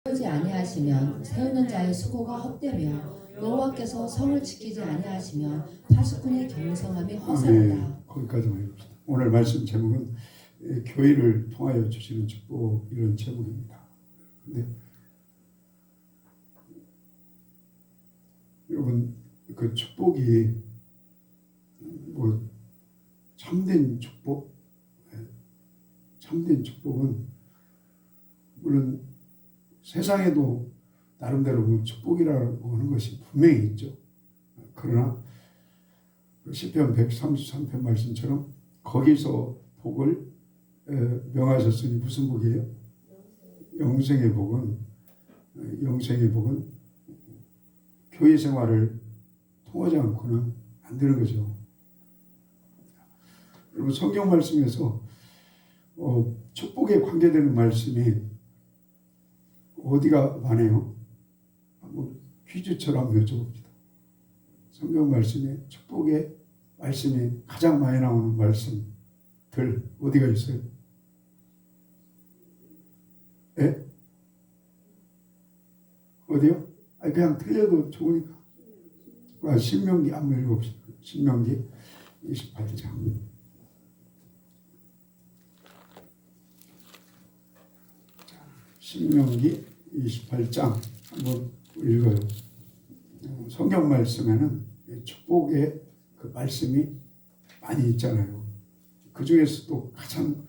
하지 아니하시면 세우는 자의 수고가 헛되며 여호와께서 성을 지키지 아니하시면 파수꾼의 경성함이 허사로다. 거기까지만 해봅시다. 오늘 말씀 제목은 교회를 통하여 주시는 축복, 이런 제목입니다. 근데 여러분, 그 축복이 뭐 참된 축복, 참된 축복은 물론 세상에도 나름대로 뭐 축복이라고 하는 것이 분명히 있죠. 그러나 시편 133편 말씀처럼 거기서 복을 명하셨으니 무슨 복이에요? 영생의 복은 교회 생활을 통하지 않고는 안 되는 거죠. 여러분, 성경 말씀에서 축복에 관계되는 말씀이 어디가 많아요? 한번 퀴즈처럼 여쭤봅시다. 성경 말씀에 축복의 말씀이 가장 많이 나오는 말씀들 어디가 있어요? 예? 어디요? 아니, 그냥 틀려도 좋으니까. 신명기 한번 읽어봅시다. 신명기 28장. 신명기 28장 한번 읽어요. 성경 말씀에는 축복의 그 말씀이 많이 있잖아요. 그 중에서도 가장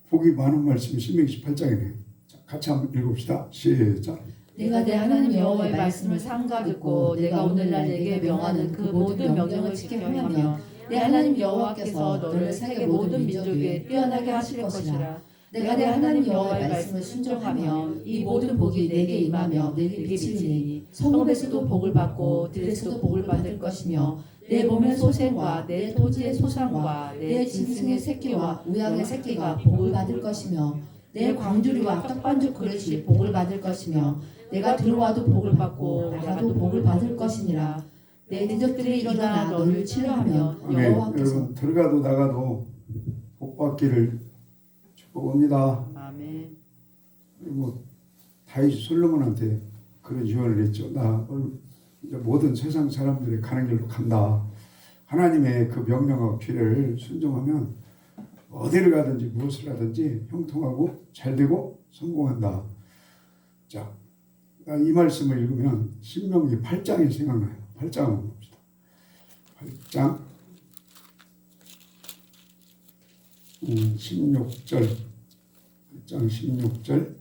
복이 많은 말씀이 신명기 18장이네요. 같이 한번 읽읍시다. 시작. 내가 내 하나님 여호와의 말씀을 삼가 듣고 내가 오늘날 내게 명하는 그 모든 명령을 지켜 행하며 내 하나님 여호와께서 너를 세계 모든 민족 위에 뛰어나게 하실 것이라. 내가 내 하나님 여호와의 말씀을 순종하며 이 모든 복이 내게 임하며 내게 비치니 성읍에서도 복을 받고 들에서도 복을 받을 것이며 내 몸의 소생과 내 토지의 소산과 내 짐승의 새끼와 우양의 새끼가 복을 받을 것이며 내 광주리와 떡반죽 그릇이 복을 받을 것이며 내가 들어와도 복을 받고 나가도 복을 받을 것이니라. 내 대적들이 일어나 너를 치료하며 여호와께서 여러분, 들어가도 나가도 복 받기를 축복합니다. 아멘. 그리고 다윗이 솔로몬한테 그런 유언을 했죠. 나 이제 모든 세상 사람들이 가는 길로 간다. 하나님의 그 명령과 규례를 순종하면 어디를 가든지 무엇을 하든지 형통하고 잘되고 성공한다. 자, 이 말씀을 읽으면 신명기 8장이 생각나요. 8장 한번 봅시다. 8장 16절 8장 16절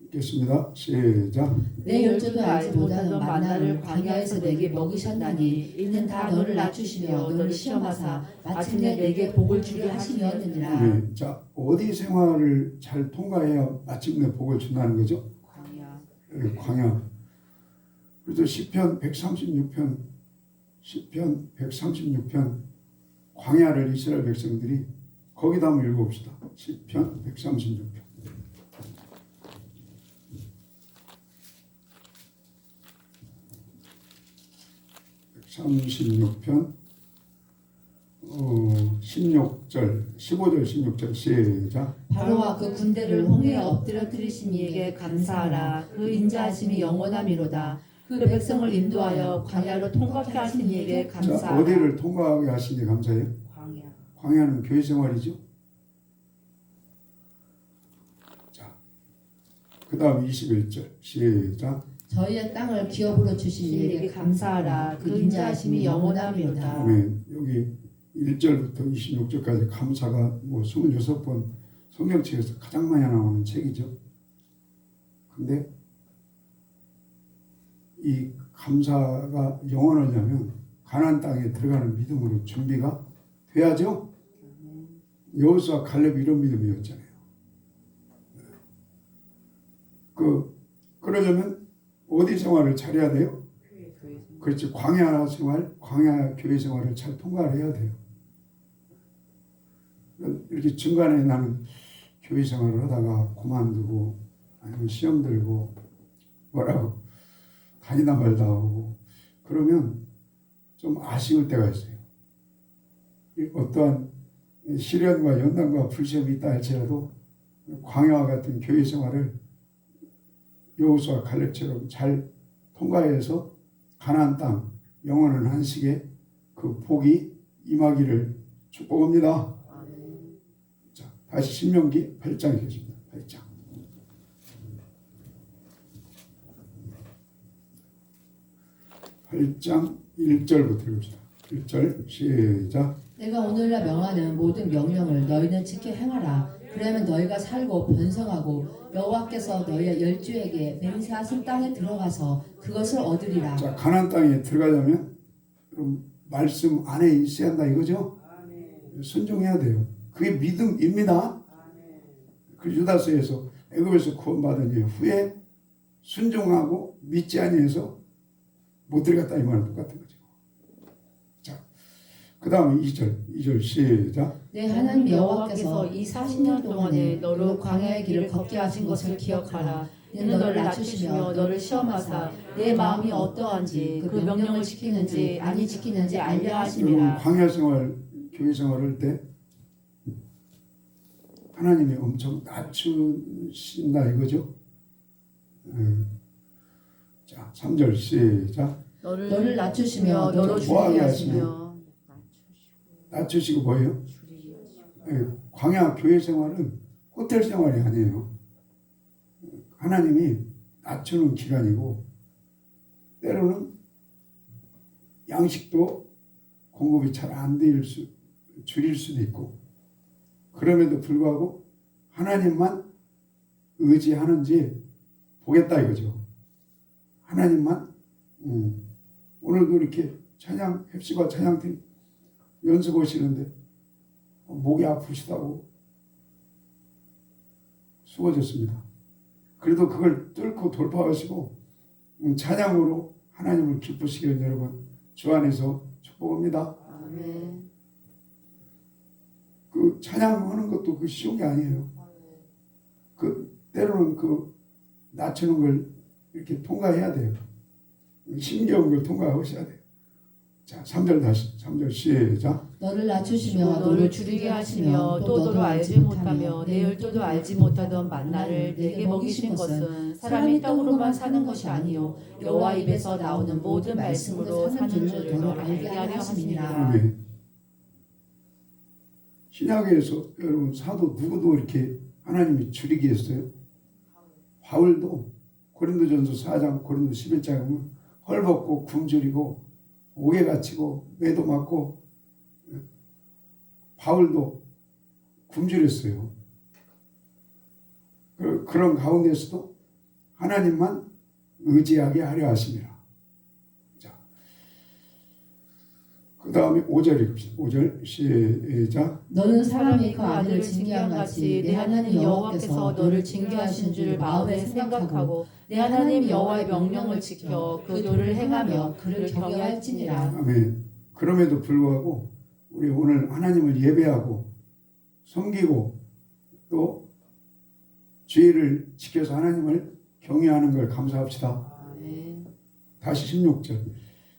읽겠습니다. 시작. 내 열조도 알지 못하던 만나를 광야에서 내게 먹이셨나니 이는 다 너를 낮추시며 너를 시험하사 마침내 내게 복을 주게 하시려느니라. 네, 자, 어디 생활을 잘 통과해야 마침내 복을 준다는 거죠? 광야. 광야. 그래서 시편 136편 광야를 이스라엘 백성들이 거기다 한번 읽어봅시다. 시편 136편. 136편 16절 15절 16절 시작. 바로와 그 군대를 홍해에 엎드려 들이신 이에게 감사하라. 그 인자하심이 영원함이로다. 그 백성을 인도하여 광야로 통과케 하신 이에게 감사하라. 자, 어디를 통과하게 하시니 감사해요? 광야. 광야는 교회 생활이죠. 자, 그 다음 21절 시작. 저희의 땅을 기업으로 주신 이에게 감사하라. 그 인자하심이 영원함이로다. 아멘. 여기 1절부터 26절까지 감사가 뭐 26번 성경책에서 가장 많이 나오는 책이죠. 근데 이 감사가 영원하려면 가나안 땅에 들어가는 믿음으로 준비가 돼야죠. 여호수아 갈렙 이런 믿음이었잖아요. 그러려면 어디 생활을 잘해야 돼요? 그렇지. 광야 생활, 광야 교회 생활을 잘 통과를 해야 돼요. 이렇게 중간에 나는 교회 생활을 하다가 그만두고 아니면 시험 들고 뭐라고 다니다 말다 하고 그러면 좀 아쉬울 때가 있어요. 어떠한 시련과 연단과 불시험이 있다 할지라도 광야와 같은 교회 생활을 여호수아 갈렙처럼 잘 통과해서 가나안 땅 영원한 한식에 그 복이 임하기를 축복합니다. 자, 다시 신명기 8장에 계십니다. 8장. 8장 1절부터 읽읍시다. 1절 시작. 내가 오늘날 명하는 모든 명령을 너희는 지켜 행하라. 그러면 너희가 살고 번성하고 여호와께서 너희 열주에게 맹세하신 땅에 들어가서 그것을 얻으리라. 자, 가나안 땅에 들어가려면 그럼 말씀 안에 있어야 한다 이거죠? 순종해야 돼요. 그게 믿음입니다. 그 유다서에서 애굽에서 구원받은 후에 순종하고 믿지 아니해서 못 들어갔다 이 말은 똑같은 거죠. 자, 그 다음에 2절 시작. 내 하나님 여호와께서 이 40년 동안에 너를 광야의 길을 걷게 하신 것을 기억하라. 이는 너를 낮추시며 너를 시험하사 내 마음이 어떠한지 그 명령을 지키는지 아니 지키는지 알려 여러분 하심이라. 광야 생활, 교회 생활을 할 때 하나님이 엄청 낮추신다 이거죠. 자, 3절 시작. 너를 낮추시며 너로 뭐하게 줄이게 하시며 하시며 낮추시고 뭐예요? 광야 교회 생활은 호텔 생활이 아니에요. 하나님이 낮추는 기간이고 때로는 양식도 공급이 잘 안 될 줄일 수도 있고 그럼에도 불구하고 하나님만 의지하는지 보겠다 이거죠. 하나님만 오늘도 이렇게 찬양 햅시바 찬양팀 연습 오시는데 목이 아프시다고 수고하셨습니다. 그래도 그걸 뚫고 돌파하시고 찬양으로 하나님을 기쁘시기를 여러분 주 안에서 축복합니다. 아멘. 그 찬양하는 것도 그 쉬운 게 아니에요. 그 때로는 그 낮추는 걸 이렇게 통과해야 돼요. 힘겨운 걸 통과하셔야 돼요. 자, 3절 다시 3절 시작. 너를 낮추시며 너를 줄이게 하시며 또 너를 알지 못하며 내 열조도 알지 못하던 만나를 내게 먹이신 것은 사람이 떡으로만 사는 것이 아니요 여호와 입에서 나오는 모든 말씀으로 사는 줄을 너를 알게 하려 하심이니라. 아멘. 신약에서 여러분 사도 누구도 이렇게 하나님이 줄이게 했어요. 바울도 고린도전서 4장 고린도 11장에 보면 헐벗고 굶주리고 옥에 갇히고 매도 맞고 바울도 굶주렸어요. 그런 가운데서도 하나님만 의지하게 하려 하십니다. 자, 그 다음에 5절 읽읍시다. 5절 시작. 너는 사람이 그 아들을 징계한 같이 내 하나님 여호와께서 너를 징계하신 줄 마음에 생각하고 내 하나님 여호와의 명령을 지켜 그 도를 행하며 그를 경외할지니라. 아멘. 그럼에도 불구하고 우리 오늘 하나님을 예배하고 섬기고 또 주의를 지켜서 하나님을 경외하는 걸 감사합시다. 아멘. 다시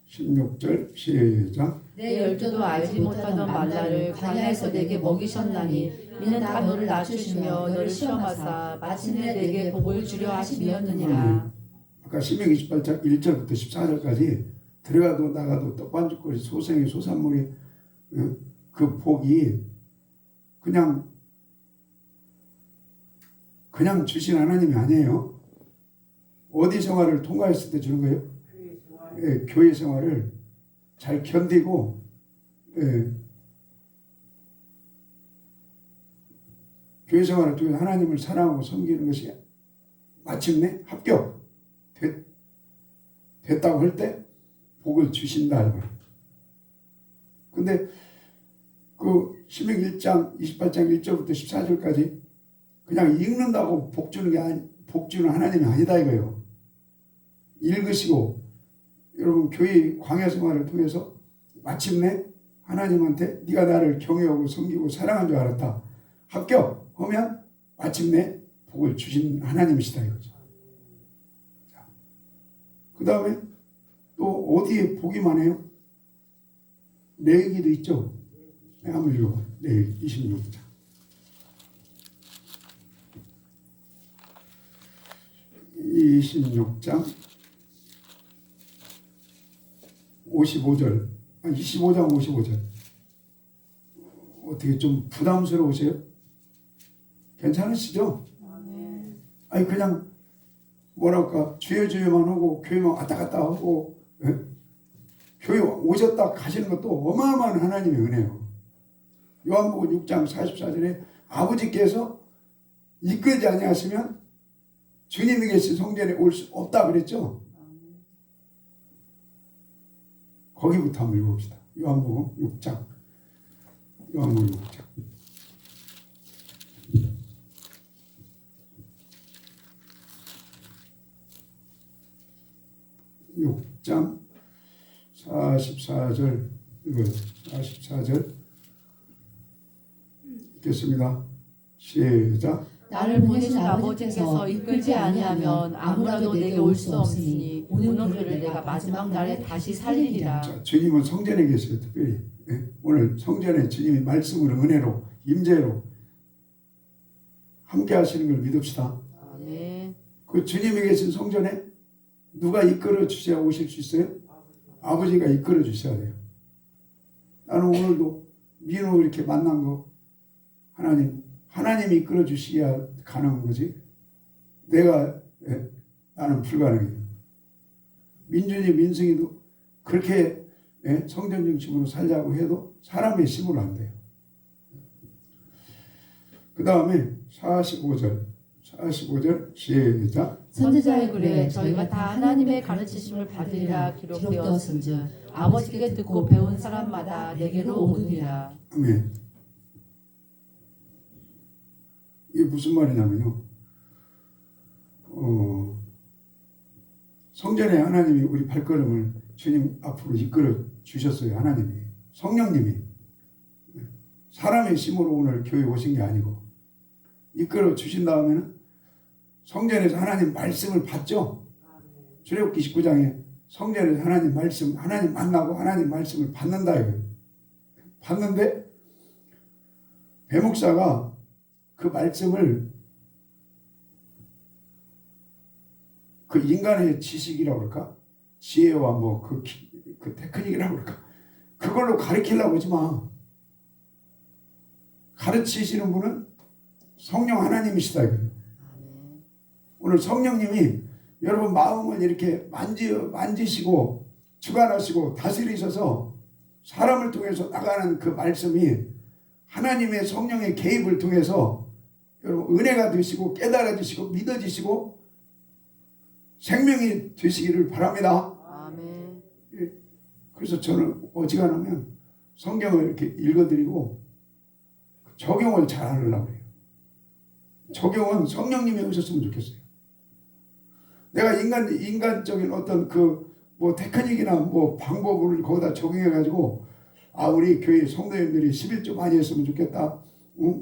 16절 시작. 내 열조도 알지 못하던 만나를 광야에서 내게 먹이셨나니 이는 다 너를 낮추시며 너를 시험하사 마침내 내게 복을 주려 하심이었느니라. 아까 신명 28장 1절부터 14절까지 들어가도 나가도 떡반죽거리 소생의 소산물이 그 복이 그냥 주신 하나님이 아니에요. 어디 생활을 통과했을 때 주는 거예요? 교회 생활을 잘 견디고 교회 생활을 통해 하나님을 사랑하고 섬기는 것이 마침내 합격 됐다고 할 때 복을 주신다. 근데 그 신명 1장 28장 1절부터 14절까지 그냥 읽는다고 복 주는 게 복 주는 하나님이 아니다 이거예요. 읽으시고 여러분 교회 광야 생활을 통해서 마침내 하나님한테 네가 나를 경외하고 섬기고 사랑한 줄 알았다. 합격하면 마침내 복을 주신 하나님이시다 이거죠. 그 다음에 또 어디에 복이 많아요? 레위기도 있죠. 한번 읽어봐. 레위기 26장. 26장 55절, 25장 55절. 어떻게 좀 부담스러우세요? 괜찮으시죠? 아니 그냥 뭐랄까 주여 주여만 하고 교회만 왔다 갔다 하고, 예? 교회 오셨다 가시는 것도 어마어마한 하나님의 은혜예요. 요한복음 6장 44절에 아버지께서 이끌지 아니하시면 주님이 계신 성전에 올 수 없다 그랬죠. 거기부터 한번 읽어봅시다. 요한복음 6장. 요한복음 6장. 6장 44절 읽어요. 44절 읽겠습니다. 시작. 나를 보내신 아버지께서 이끌지 아니하면 아무라도 내게 올 수 없으니 오는 그를 내가 마지막 날에 다시 살리리라. 자, 주님은 성전에 계세요. 특별히 오늘 성전에 주님이 말씀으로 은혜로 임재로 함께 하시는 걸 믿읍시다. 아멘. 그 주님이 계신 성전에 누가 이끌어 주셔야 오실 수 있어요? 아버지가 이끌어 주셔야 돼요. 나는 오늘도 민호 이렇게 만난 거 하나님이 이끌어 주시기야 가능한 거지. 나는 불가능해요. 민준이 민승이도 그렇게 성전 중심으로 살자고 해도 사람의 힘으로 안 돼요. 그 다음에 45절 시작. 선지자의 글에 저희가 다 하나님의 가르치심을 받으리라 기록되었은즉 아버지께 듣고 배운 사람마다 내게로 오느니라. 아멘. 이게 무슨 말이냐면요. 성전에 하나님이 우리 발걸음을 주님 앞으로 이끌어 주셨어요. 하나님이. 성령님이. 사람의 힘으로 오늘 교회 오신 게 아니고 이끌어 주신 다음에는 성전에서 하나님 말씀을 받죠. 출애굽기 19장에 성전에서 하나님 말씀, 하나님 만나고 하나님 말씀을 받는다 이거예요. 받는데 배목사가 그 말씀을 그 인간의 지식이라고 그럴까? 지혜와 뭐 그 테크닉이라고 그럴까? 그걸로 가르치려고 하지 마. 가르치시는 분은 성령 하나님이시다 이거예요. 오늘 성령님이 여러분 마음을 이렇게 만지시고 주관하시고 다스리셔서 사람을 통해서 나가는 그 말씀이 하나님의 성령의 개입을 통해서 여러분 은혜가 되시고 깨달아지시고 믿어지시고 생명이 되시기를 바랍니다. 아멘. 그래서 저는 어지간하면 성경을 이렇게 읽어드리고 적용을 잘 하려고 해요. 적용은 성령님이 오셨으면 좋겠어요. 내가 인간적인 어떤 뭐 테크닉이나 뭐 방법을 거기다 적용해가지고 우리 교회 성도님들이 11조 많이 했으면 좋겠다.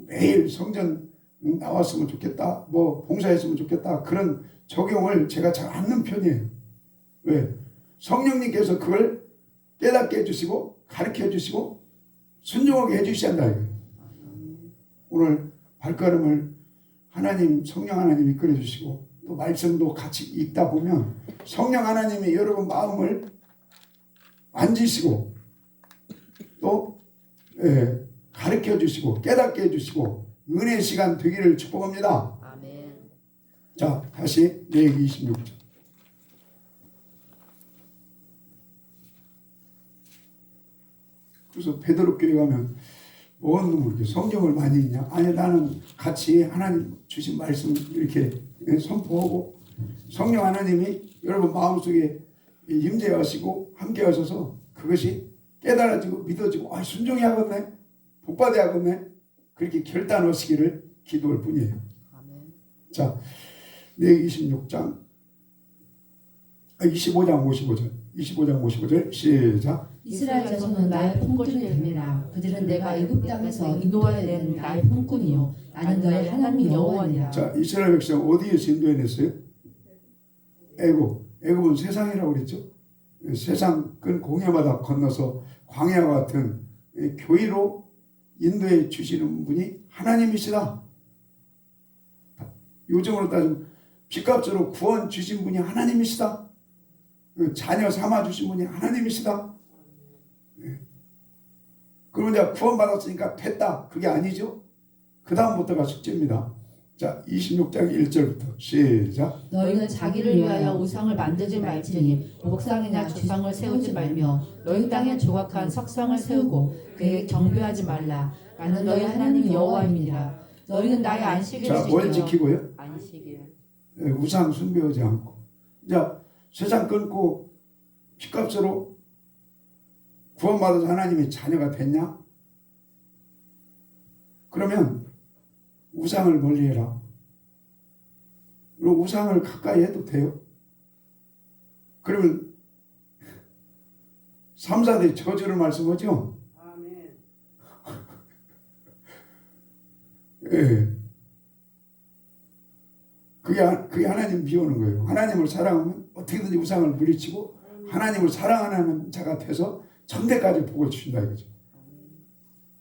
매일 성전 나왔으면 좋겠다. 뭐 봉사했으면 좋겠다. 그런 적용을 제가 잘 않는 편이에요. 왜? 성령님께서 그걸 깨닫게 해주시고 가르쳐 주시고 순종하게 해주셔야 한다. 오늘 발걸음을 성령 하나님이 이끌어 주시고 또 말씀도 같이 읽다 보면 성령 하나님이 여러분 마음을 만지시고 또 가르쳐 주시고 깨닫게 해주시고 은혜 시간 되기를 축복합니다. 아멘. 자, 다시 레위기 26장. 그래서 베드로 교회 가면 뭔 놈을 이렇게 성경을 많이 읽냐? 아니 나는 같이 하나님 주신 말씀 이렇게 선포하고 성령 하나님이 여러분 마음속에 임재하시고 함께 하셔서 그것이 깨달아지고 믿어지고 순종해야겠네, 복받아야겠네, 그렇게 결단하시기를 기도할 뿐이에요. 아멘. 자, 레위기 26장 25장 55절 시작. 이스라엘 자손은 나의 품꾼이 됩니다. 그들은 내가 애굽 땅에서 인도하여낸 나의 품꾼이요 나는 너의 하나님 여호와니라. 자, 이스라엘 백성 어디에서 인도해냈어요? 애굽은 세상이라고 그랬죠. 세상 큰 공해마다 건너서 광야와 같은 교회로 인도해 주시는 분이 하나님이시다. 요즘으로 따지면 빚값으로 구원 주신 분이 하나님이시다. 그 자녀 삼아 주신 분이 하나님이시다. 예. 그러면 내가 구원 받았으니까 됐다. 그게 아니죠. 그 다음부터가 숙제입니다. 자, 26장 1절부터 시작. 너희는 자기를 위하여 우상을 만들지 말지니 목상이나 주상을 세우지 말며 너희 땅에 조각한 석상을 세우고 그에게 경배하지 말라. 나는 너희 하나님 여호와입니다. 너희는 나의 안식일을 자, 뭘 지키고요? 안식일. 예, 우상 숭배하지 않고. 자, 세상 끊고 빚값으로 구원받아서 하나님의 자녀가 됐냐? 그러면 우상을 멀리해라. 그리고 우상을 가까이 해도 돼요. 그러면 3, 4대 저주를 말씀하죠. 아멘. 예. 그게 하나님 비우는 거예요. 하나님을 사랑하면 어떻게든지 우상을 물리치고 하나님을 사랑하는 자가 돼서 천대까지 복을 주신다 이거죠.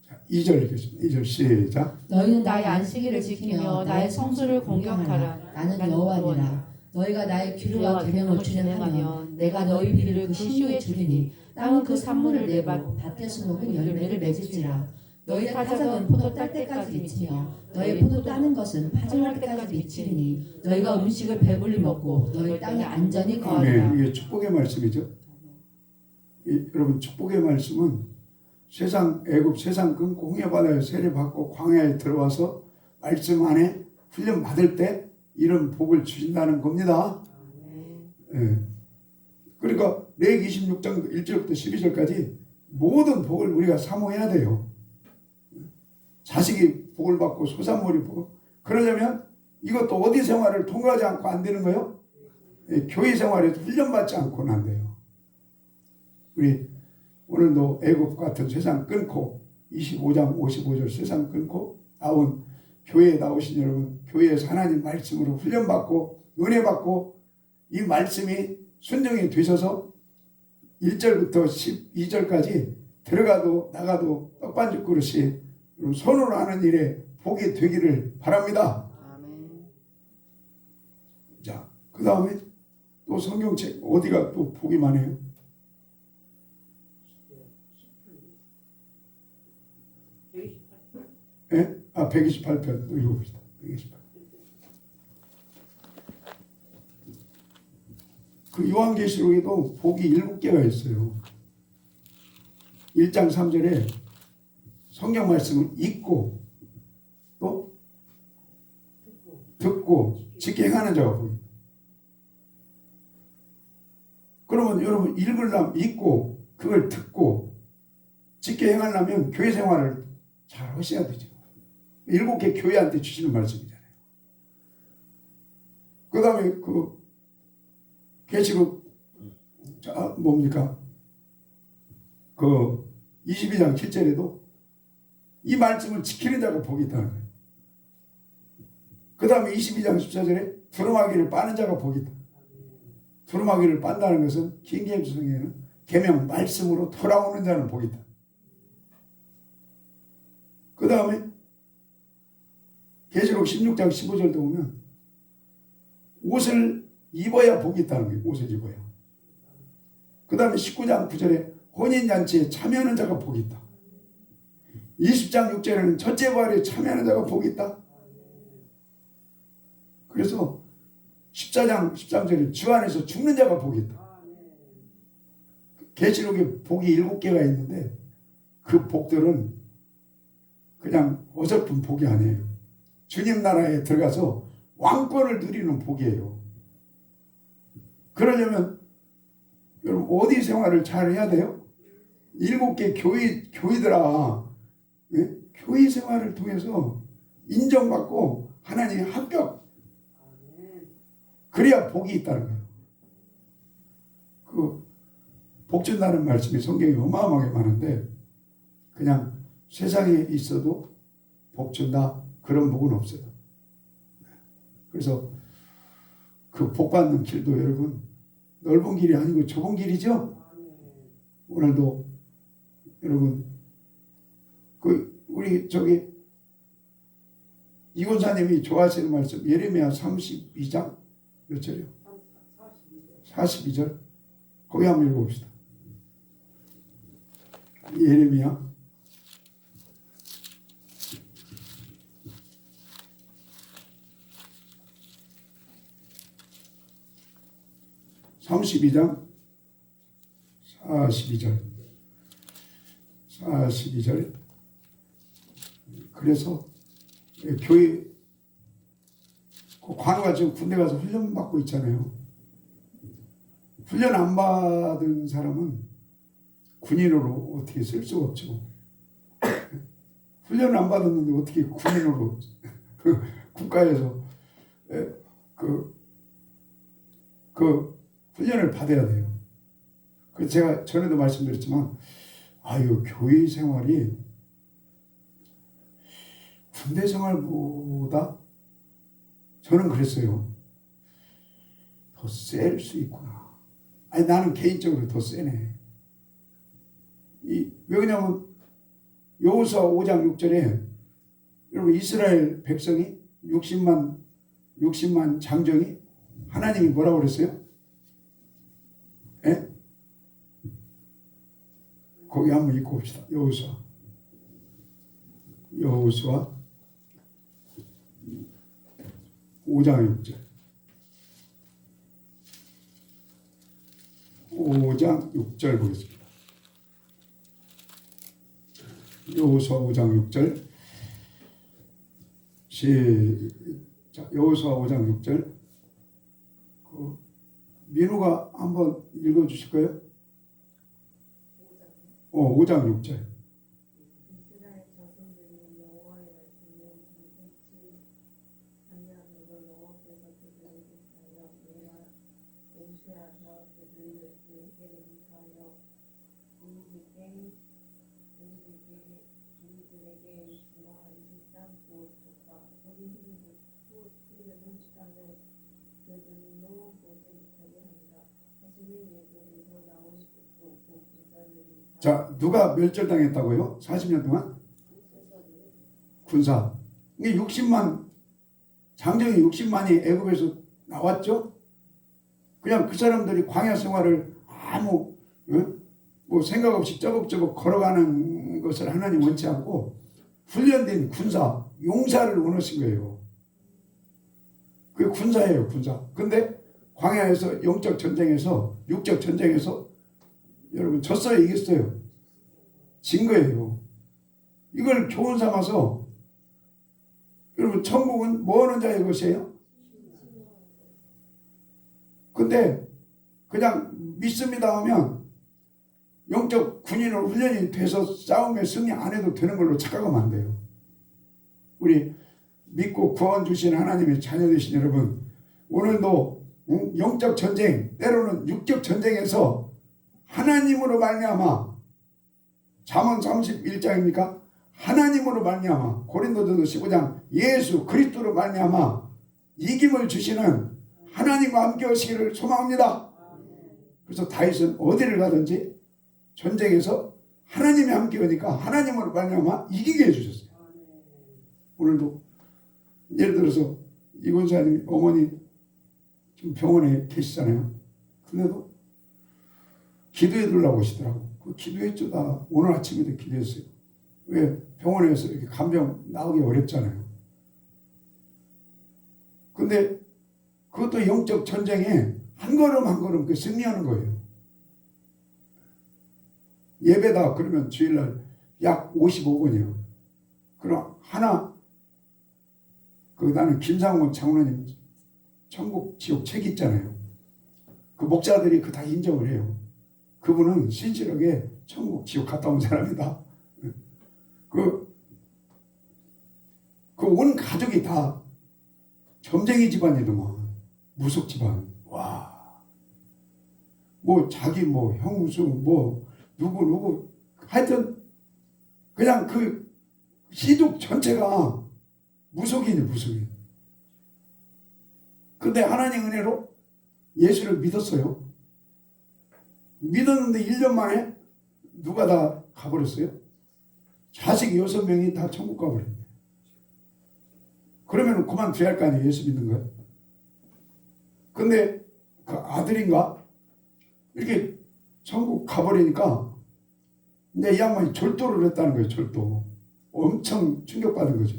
자, 2절 읽겠습니다. 2절 시작. 너희는 나의 안식일을 지키며 나의 성수를 공경하라. 나는 여호와니라. 너희가 나의 규례와 계명을 준행하면 내가 너희 비를 그 시효에 주리니 땅은 그 산물을 내 밭에서 먹은 열매를 맺을지라. 너희 타작은 포도 딸 때까지 미치며 너희 포도 따는 것은 파종할 때까지 미치니 너희가 음식을 배불리 먹고 너희 땅에 안전히 거하리라. 이게 축복의 말씀이죠. 여러분 축복의 말씀은 애굽 세상 끊고 홍해바다에 세례받고 광야에 들어와서 말씀 안에 훈련 받을 때 이런 복을 주신다는 겁니다. 예. 그러니까 레위기 26장 1절부터 12절까지 모든 복을 우리가 사모해야 돼요. 자식이 복을 받고 소산물이 복을. 그러려면 이것도 어디 생활을 통과하지 않고 안 되는 거예요. 예, 교회 생활에서 훈련받지 않고는 안 돼요. 우리 오늘도 애굽 같은 세상 끊고 25장 55절 세상 끊고 나온 교회에 나오신 여러분, 교회에서 하나님 말씀으로 훈련받고 은혜 받고 이 말씀이 순종이 되셔서 1절부터 12절까지 들어가도 나가도 떡반죽 그릇이 손으로 하는 일에 복이 되기를 바랍니다. 아멘. 자, 그 다음에 또 성경책 어디가 또 복이 많아요? 예? 128편 또 읽어봅시다. 128. 그 요한계시록에도 복이 7개가 있어요. 1장 3절에 성경 말씀을 읽고 또 듣고 지켜 행하는 자가 복이. 그러면 여러분 읽으려면 읽고 그걸 듣고 지켜 행하려면 교회 생활을 잘 하셔야 되죠. 7개 교회한테 주시는 말씀이잖아요. 그 다음에 그 계시록 뭡니까? 그 22장 7절에도 이 말씀을 지키는 자가 복이 있다는 거예요. 그 다음에 22장 14절에 두루마기를 빠는 자가 복이 있다. 두루마기를 빤다는 것은 킹제임스성에는 계명 말씀으로 돌아오는 자는 복이 있다. 그 다음에 계시록 16장 15절도 보면 옷을 입어야 복이 있다는 거예요. 옷을 입어야. 그 다음에 19장 9절에 혼인잔치에 참여하는 자가 복이 있다. 20장 6절에는 첫째 부활에 참여하는 자가 복이 있다. 그래서 14장 13절에 주 안에서 죽는 자가 복이 있다. 계시록에 복이 7개가 있는데 그 복들은 그냥 어설픈 복이 아니에요. 주님 나라에 들어가서 왕권을 누리는 복이에요. 그러려면 여러분 어디 생활을 잘 해야 돼요? 7개 교회들아, 예? 교회 생활을 통해서 인정받고 하나님의 합격, 그래야 복이 있다는 거예요. 그 복 준다는 말씀이 성경에 어마어마하게 많은데 그냥 세상에 있어도 복 준다 그런 복은 없어요. 그래서 그 복 받는 길도 여러분 넓은 길이 아니고 좁은 길이죠. 오늘도 여러분 그 우리 저기 이곤사님이 좋아하시는 말씀 예레미야 32장 몇 절이요? 42절. 거기 한번 읽어봅시다. 예레미야 32장 42절. 그래서 교회 관우가 지금 군대 가서 훈련 받고 있잖아요. 훈련 안 받은 사람은 군인으로 어떻게 쓸 수가 없죠. 훈련을 안 받았는데 어떻게 군인으로 그 국가에서 그 훈련을 받아야 돼요. 그 제가 전에도 말씀드렸지만 아유 교회 생활이 군대 생활보다 저는 그랬어요. 더 셀 수 있구나. 아니 나는 개인적으로 더 세네. 왜 그러냐면 여호수아 5장 6절에 여러분 이스라엘 백성이 60만 장정이 하나님이 뭐라고 그랬어요? 예? 거기 한번 읽고 봅시다. 여호수아 5장 6절. 5장 6절 보겠습니다. 여호수아 5장 6절. 시작. 여호수아 5장 6절. 민우가 한번 읽어 주실까요? 5장 6절. 이스라엘 자손들이 여호와의 말씀을 듣지 아니하므로 여호와께서 그들을 위하여 맹세하사 그들에게 인사하여 우리들에게 주마하신 땅곧 줬다. 우리 흐르는 땅을 그 눈으로 보지 못하게 합니다. 다시는 예굽에서 나온 것도 없고 군사들이 자, 누가 멸절당했다고요? 40년 동안? 군사. 이게 60만 장정이 60만이 애굽에서 나왔죠? 그냥 그 사람들이 광야 생활을 아무 뭐 생각 없이 쩌벅쩌벅 걸어가는 것을 하나님 원치 않고 훈련된 군사, 용사를 원하신 거예요. 그게 군사예요, 군사. 근데 광야에서 영적 전쟁에서 육적 전쟁에서 여러분 졌어요, 이겼어요? 진 거예요. 이걸 교훈 삼아서 여러분 천국은 뭐 하는 자의 것이에요? 근데 그냥 믿습니다 하면 영적 군인으로 훈련이 돼서 싸움에 승리 안 해도 되는 걸로 착각하면 안 돼요. 우리 믿고 구원 주신 하나님의 자녀 되신 여러분, 오늘도 영적 전쟁, 때로는 육적 전쟁에서 하나님으로 말미암아, 잠언 31장입니까? 하나님으로 말미암아, 고린도전서 15장 예수 그리스도로 말미암아 이김을 주시는 하나님과 함께 하시기를 소망합니다. 그래서 다윗은 어디를 가든지 전쟁에서 하나님이 함께 하니까 하나님으로 말미암아 이기게 해주셨어요. 오늘도 예를 들어서 이권사님 어머니 지금 병원에 계시잖아요. 근데도 기도해 주려고 하시더라고. 그 기도했죠. 나 오늘 아침에도 기도했어요. 왜? 병원에서 이렇게 간병 나오기 어렵잖아요. 근데 그것도 영적 전쟁에 한 걸음 한 걸음 그 승리하는 거예요. 예배다 그러면 주일날 약 55분이에요. 그럼 하나 나는 김상원 장로님 천국 지옥 책 있잖아요. 그 목자들이 그 다 인정을 해요. 그분은 신실하게 천국 지옥 갔다 온 사람이다. 온 가족이 다 점쟁이 집안이더만. 무속 집안. 와. 뭐 자기 뭐 형수 뭐 누구 하여튼 그냥 그 시족 전체가 무속인이 무속인. 근데 하나님 은혜로 예수를 믿었어요. 믿었는데 1년 만에 누가 다 가버렸어요? 자식 6명이 다 천국 가버렸네. 그러면 그만둬야 할 거 아니에요? 예수 믿는 거예요? 근데 그 아들인가 이렇게 천국 가버리니까 이제 이 양반이 절도를 했다는 거예요. 절도. 엄청 충격받은 거죠.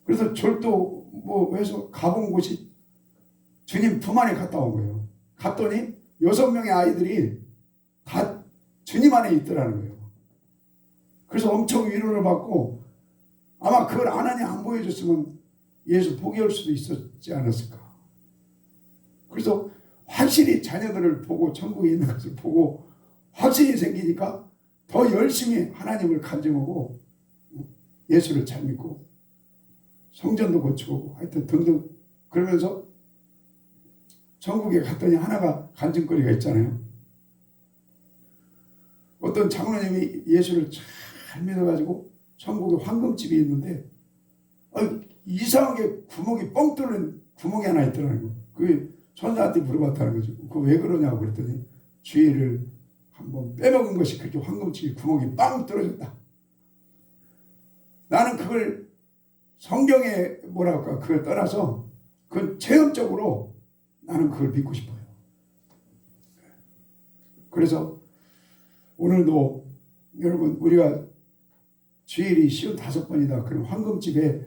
그래서 절도 뭐 해서 가본 곳이 주님 품 안에 갔다 온 거예요. 갔더니 6명의 아이들이 다 주님 안에 있더라는 거예요. 그래서 엄청 위로를 받고 아마 그걸 아나니 안 보여줬으면 예수 포기할 수도 있었지 않았을까. 그래서 확실히 자녀들을 보고 천국에 있는 것을 보고 확신이 생기니까 더 열심히 하나님을 간증하고 예수를 잘 믿고 성전도 고치고 하여튼 등등 그러면서 천국에 갔더니 하나가 간증거리가 있잖아요. 어떤 장로님이 예수를 잘 믿어가지고 천국에 황금집이 있는데 이상하게 구멍이 뻥 뚫는 구멍이 하나 있더라는 거예요. 그 천사한테 물어봤다는 거죠. 그거 왜 그러냐고 그랬더니 주의를 한번 빼먹은 것이 그렇게 황금집이 구멍이 빵 뚫어졌다. 나는 그걸 성경에 뭐랄까 그걸 떠나서 그건 체험적으로 나는 그걸 믿고 싶어요. 그래서 오늘도 여러분 우리가 주일이 55번이다. 그럼 황금집에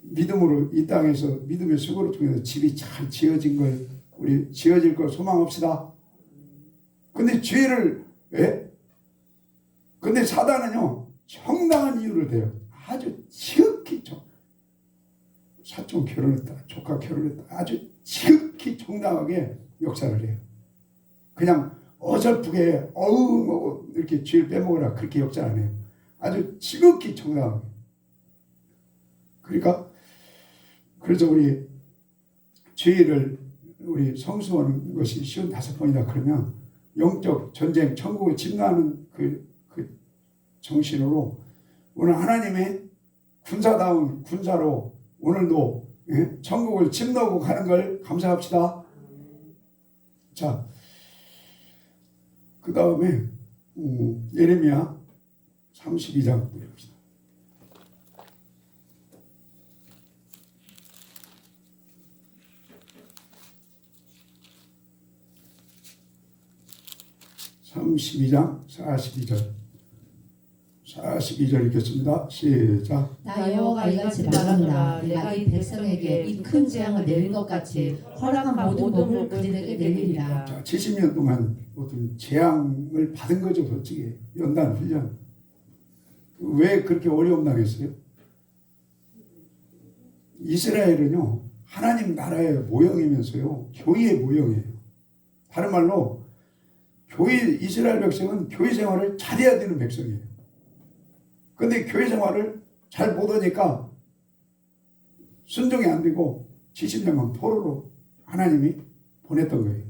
믿음으로 이 땅에서 믿음의 수고를 통해서 집이 잘 지어진 걸 우리 지어질 걸 소망합시다. 근데 주일을 근데 사단은요 정당한 이유를 대요. 아주 지극히 사촌 결혼했다, 조카 결혼했다, 아주 지극히 정당하게 역사를 해요. 그냥 어설프게 뭐 이렇게 주일 빼먹으라 그렇게 역사 안 해요. 아주 지극히 정당하게. 그러니까 그래서 우리 주일을 우리 성수하는 것이 55번이다 그러면 영적 전쟁 천국을 침노하는 그 정신으로 오늘 하나님의 군사다운 군사로 오늘도 천국을 침노하고 가는 걸 감사합시다. 자, 그 다음에 예레미야 32장 보십시다. (32장) 42절 읽겠습니다. 시작. 나 여호와가 이같이 말하노라. 내가 이 백성에게 이 큰 재앙을 내린 것 같이 허락한 모든 복을 그들에게 내리리라. 자, 70년 동안 어떤 재앙을 받은 거죠. 솔직히 연단 훈련. 왜 그렇게 어려움 당했어요? 이스라엘은요 하나님 나라의 모형이면서요 교회의 모형이에요. 다른 말로 이스라엘 백성은 교회 생활을 잘해야 되는 백성이에요. 근데 교회 생활을 잘 못하니까 순종이 안 되고 70년간 포로로 하나님이 보냈던 거예요.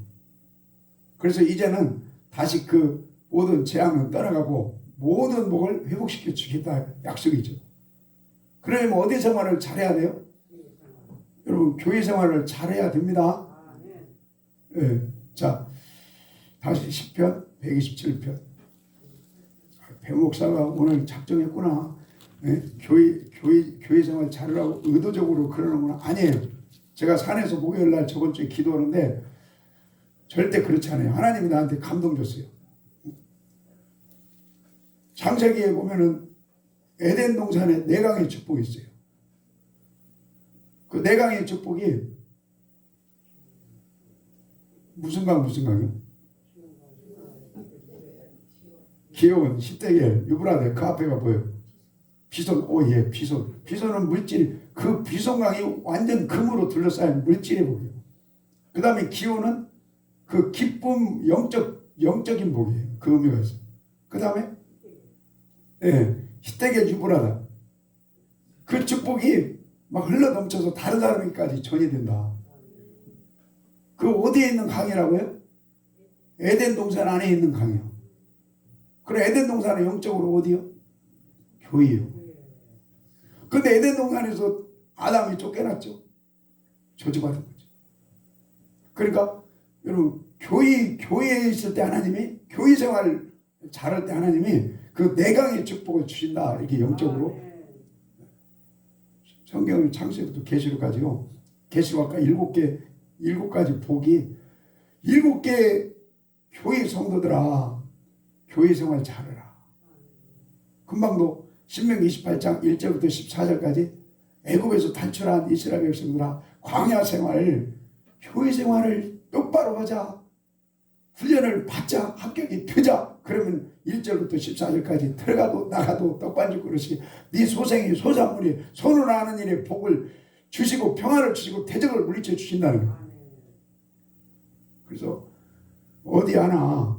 그래서 이제는 다시 그 모든 재앙은 떠나가고 모든 복을 회복시켜 주겠다 약속이죠. 그러면 어디 생활을 잘해야 돼요? 여러분 교회 생활을 잘해야 됩니다. 자, 다시 시편 127편. 배 목사가 오늘 작정했구나. 교회 생활 잘하라고 의도적으로 그러는구나. 아니에요. 제가 산에서 목요일날 저번 주에 기도하는데 절대 그렇지 않아요. 하나님이 나한테 감동 줬어요. 창세기에 보면은 에덴 동산에 내강의 축복이 있어요. 그 내강의 축복이 무슨 강이요? 기온, 십대겔, 유브라데 그 앞에가 보여요. 비손, 비손. 비손은 물질, 그 비손강이 완전 금으로 둘러싸인 물질의 복이에요. 그 다음에 기온은 그 기쁨, 영적인 복이에요. 그 의미가 있어요. 그 다음에 십대겔 유브라다. 그 축복이 막 흘러넘쳐서 다른 사람에게까지 전이 된다. 그 어디에 있는 강이라고요? 에덴 동산 안에 있는 강이요. 그럼 에덴 동산은 영적으로 어디요? 교회요. 근데 에덴 동산에서 아담이 쫓겨났죠. 저주받은 거죠. 그러니까 여러분 교회에 있을 때 하나님이 교회 생활을 잘할 때 하나님이 그 내강의 축복을 주신다. 이렇게 영적으로 성경을 창세부터 계시록까지요. 계시록과 일곱 가지 복이 7개 교회 성도들아 교회 생활 잘해라. 금방도 신명기 28장 1절부터 14절까지 애굽에서 탈출한 이스라엘 백성들아 광야 생활 교회 생활을 똑바로 하자. 훈련을 받자. 합격이 되자. 그러면 1절부터 14절까지 들어가도 나가도 떡반죽 그릇이 네 소생이 소산물이 손으로 하는 일에 복을 주시고 평안을 주시고 대적을 물리쳐 주신다는 거예요. 그래서 어디 하나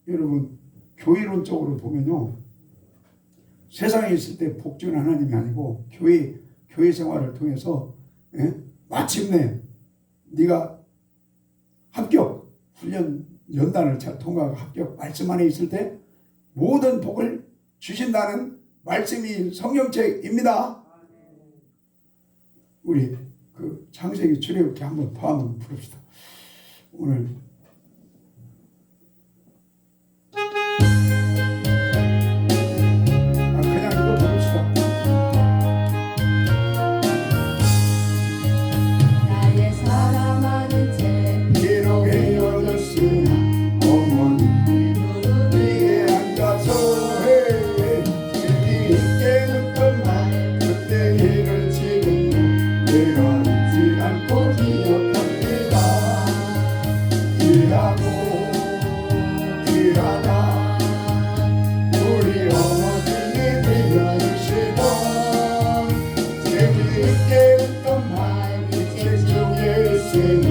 여러분 교회론적으로 보면요 세상에 있을 때 복 주는 하나님이 아니고 교회 생활을 통해서 마침내 네가 합격 훈련 연단을 잘 통과하고 합격 말씀 안에 있을 때 모든 복을 주신다는 말씀이 성경책입니다. 우리 그 창세기 출애굽기 한번 더 한번 부릅시다. 오늘 그냥 이거 부릅시다. 나의 사랑하는 제 기록에 얻었으나 어머니 위에 앉아서 재미있게 듣던 말 그때 일을 지금도 내가 잊지 않고 기억합니다. 귀하고 귀하다 우리 어머님이 들려주시던 재미있게 듣던 말 이 책 중에 있으니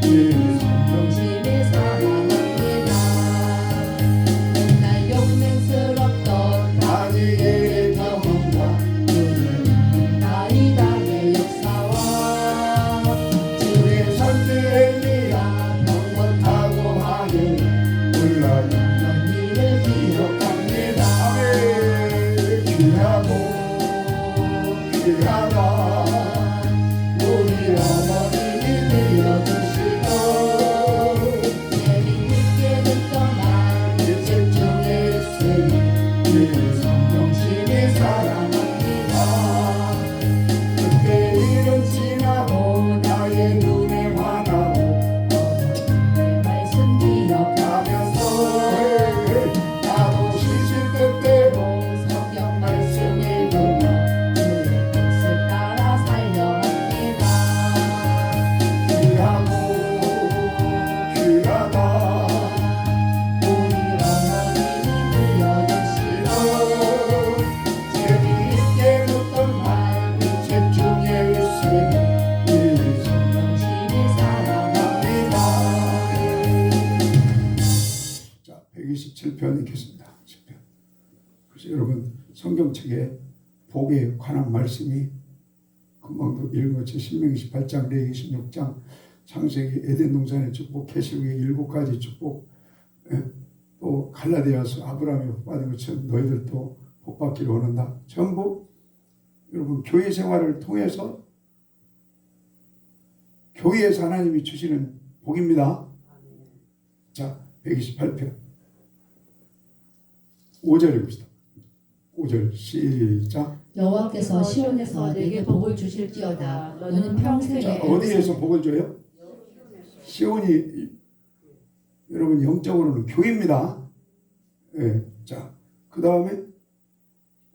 정심이 사랑합니다. 맨날 용맹스럽던 다니엘의 경험과 나이당의 역사와 주의 선지 엘리야 병거타고 하는 놀라운 일을 기억합니다. 아멘. 귀하고 귀하다 우리 어머님이 들려주시던 재미있게 듣던 말 이 책 중에 있으니 이 성경심이 사랑합니다. 그때 일은 지나고 나의 눈에 환하고 내 말씀 기억하면서 나도 시실 때때로 성경 말씀 읽으며 주의 뜻을 따라 살려합니다. 귀하고 귀하다 우리 어머님이 들려주시던 재미있게 듣던 말 이 책 중에 있으니 이 정심이 사랑합니다. 자, 127편 읽겠습니다. 10편. 그래서 여러분 성경책에 복에 관한 말씀이 금방도 읽은 것처럼 신명기 18장, 레위기 16장, 창세기 에덴 동산의 축복, 계시록의 7가지 축복, 또 갈라디아서 아브라함이 복받은 것처럼 너희들도 복받기를 원한다. 전부 여러분 교회 생활을 통해서 교회에서 하나님이 주시는 복입니다. 자, 128편 5절 읽읍시다. 5절 시작. 여호와께서 시온에서 내게 복을 주실지어다. 너는 평생에 자, 어디에서 복을 줘요? 시온이 여러분 영적으로는 교회입니다. 예, 자, 그 다음에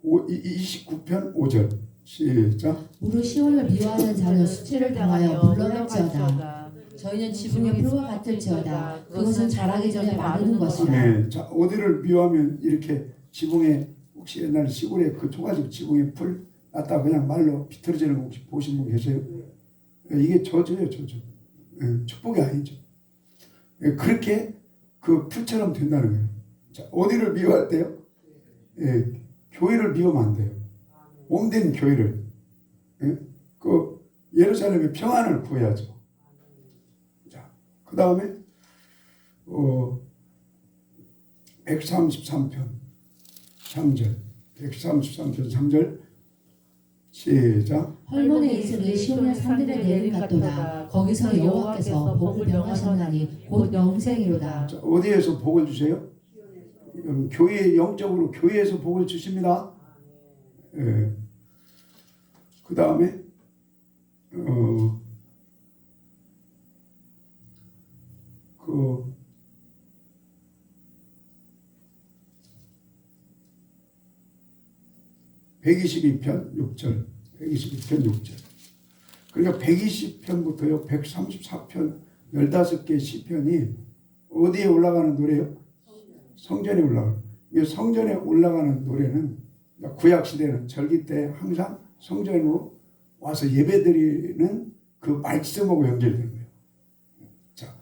29편 5절 시작. 무릇 시온을 미워하는 자는 수치를 당하여 물러갈지어다. 저희는 지붕의 풀과 같을지어다. 그것은 자라기 전에 마르는 것이라. 네, 자, 어디를 미워하면 이렇게 지붕에 혹시 옛날 시골에 그 초가집 지붕에 풀 났다 그냥 말로 비틀어지는 거 혹시 보신 분 계세요? 예, 이게 저주예요, 저주. 예, 축복이 아니죠. 예, 그렇게 그 풀처럼 된다는 거예요. 자, 어디를 미워할 때요? 예, 교회를 미워하면 안 돼요. 몸된 교회를. 예? 그 예루살렘의 평안을 구해야죠. 자, 그 다음에 133편 3절 133편 3절 시작. 헐몬에 있으니 시온의 산들에 내린 같도다. 거기서 여호와께서 복을 명하셨나니 곧 영생이로다. 자, 어디에서 복을 주세요? 교회 영적으로 교회에서 복을 주십니다. 예. 그 다음에 그 122편 6절, 122편 6절. 그러니까 120편부터요 134편 15개 시편이 어디에 올라가는 노래요? 성전에 올라가요. 이 성전에 올라가는 노래는 구약 시대는 절기 때 항상 성전으로 와서 예배드리는 그 말씀하고 연결되는 거예요. 자,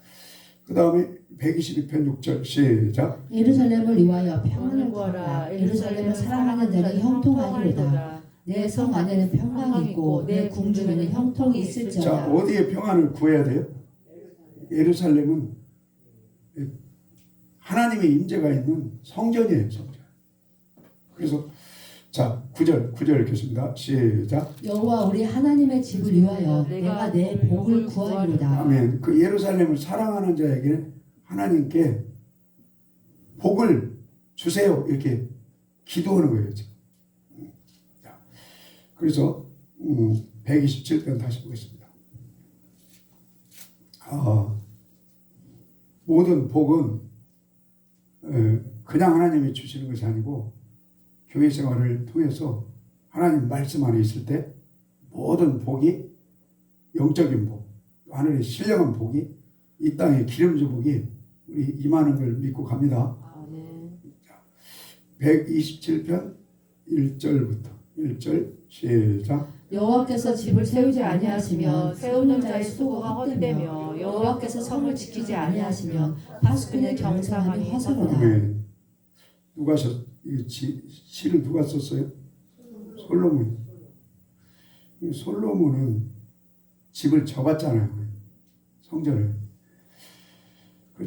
그 다음에 122편 6절 시작. 예루살렘을 위하여 평안을 구하라. 예루살렘을 사랑하는 자는 형통하리로다. 내 성 안에는 평강이 있고 내 궁중에는 형통이 자, 있을지어다. 어디에 평안을 구해야 돼요? 예루살렘은 하나님의 임재가 있는 성전이에요, 성전. 그래서 자, 9절 읽겠습니다. 시작. 여호와 우리 하나님의 집을 위하여 내가 내 복을 구하리로다. 아멘. 그 예루살렘을 사랑하는 자에게 하나님께 복을 주세요. 이렇게 기도하는 거예요, 지금. 자, 그래서 127편 다시 보겠습니다. 모든 복은 그냥 하나님이 주시는 것이 아니고 교회 생활을 통해서 하나님 말씀 안에 있을 때 모든 복이 영적인 복, 하늘의 신령한 복이 이 땅의 기름진 복이 우리 임하는 걸 믿고 갑니다. 127편 1절부터 1절 시작. 여호와께서 집을 세우지 아니하시면 세우는 자의 수고가 헛되며 여호와께서 성을 지키지 아니하시면 파수꾼의 경상함이 허사로다. 아멘. 누가 시를 누가 썼어요? 솔로몬. 솔로몬은 집을 져봤잖아요. 성전을.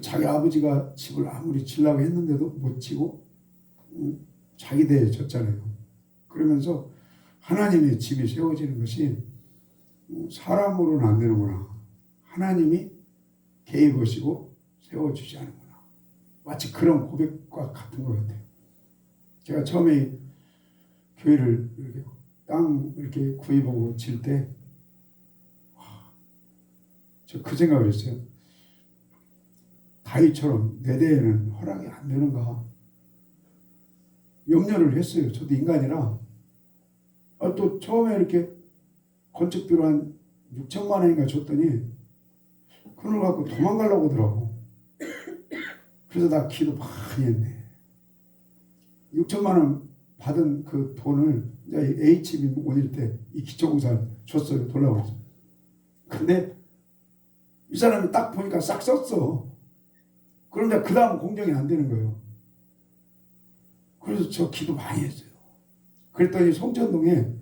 자기 아버지가 집을 아무리 지려고 했는데도 못 지고 자기 대에 졌잖아요. 그러면서 하나님의 집이 세워지는 것이 사람으로는 안 되는구나. 하나님이 개입하시고 세워주지 않는구나. 마치 그런 고백과 같은 것 같아요. 제가 처음에 교회를 이렇게 땅 이렇게 구입하고 질 때, 저 그 생각을 했어요. 다윗처럼 내 대에는 허락이 안 되는가. 염려를 했어요. 저도 인간이라. 또 처음에 이렇게 건축비로 한 6천만 원인가 줬더니 그걸 갖고 도망가려고 하더라고. 그래서 나 기도 많이 했네. 6천만 원 받은 그 돈을 이제 HB 올릴 때 이 기초공사 줬어요. 돌아오면서. 근데 이 사람이 딱 보니까 싹 썼어. 그런데 그 다음 공정이 안 되는 거예요. 그래서 저 기도 많이 했어요. 그랬더니 송천동에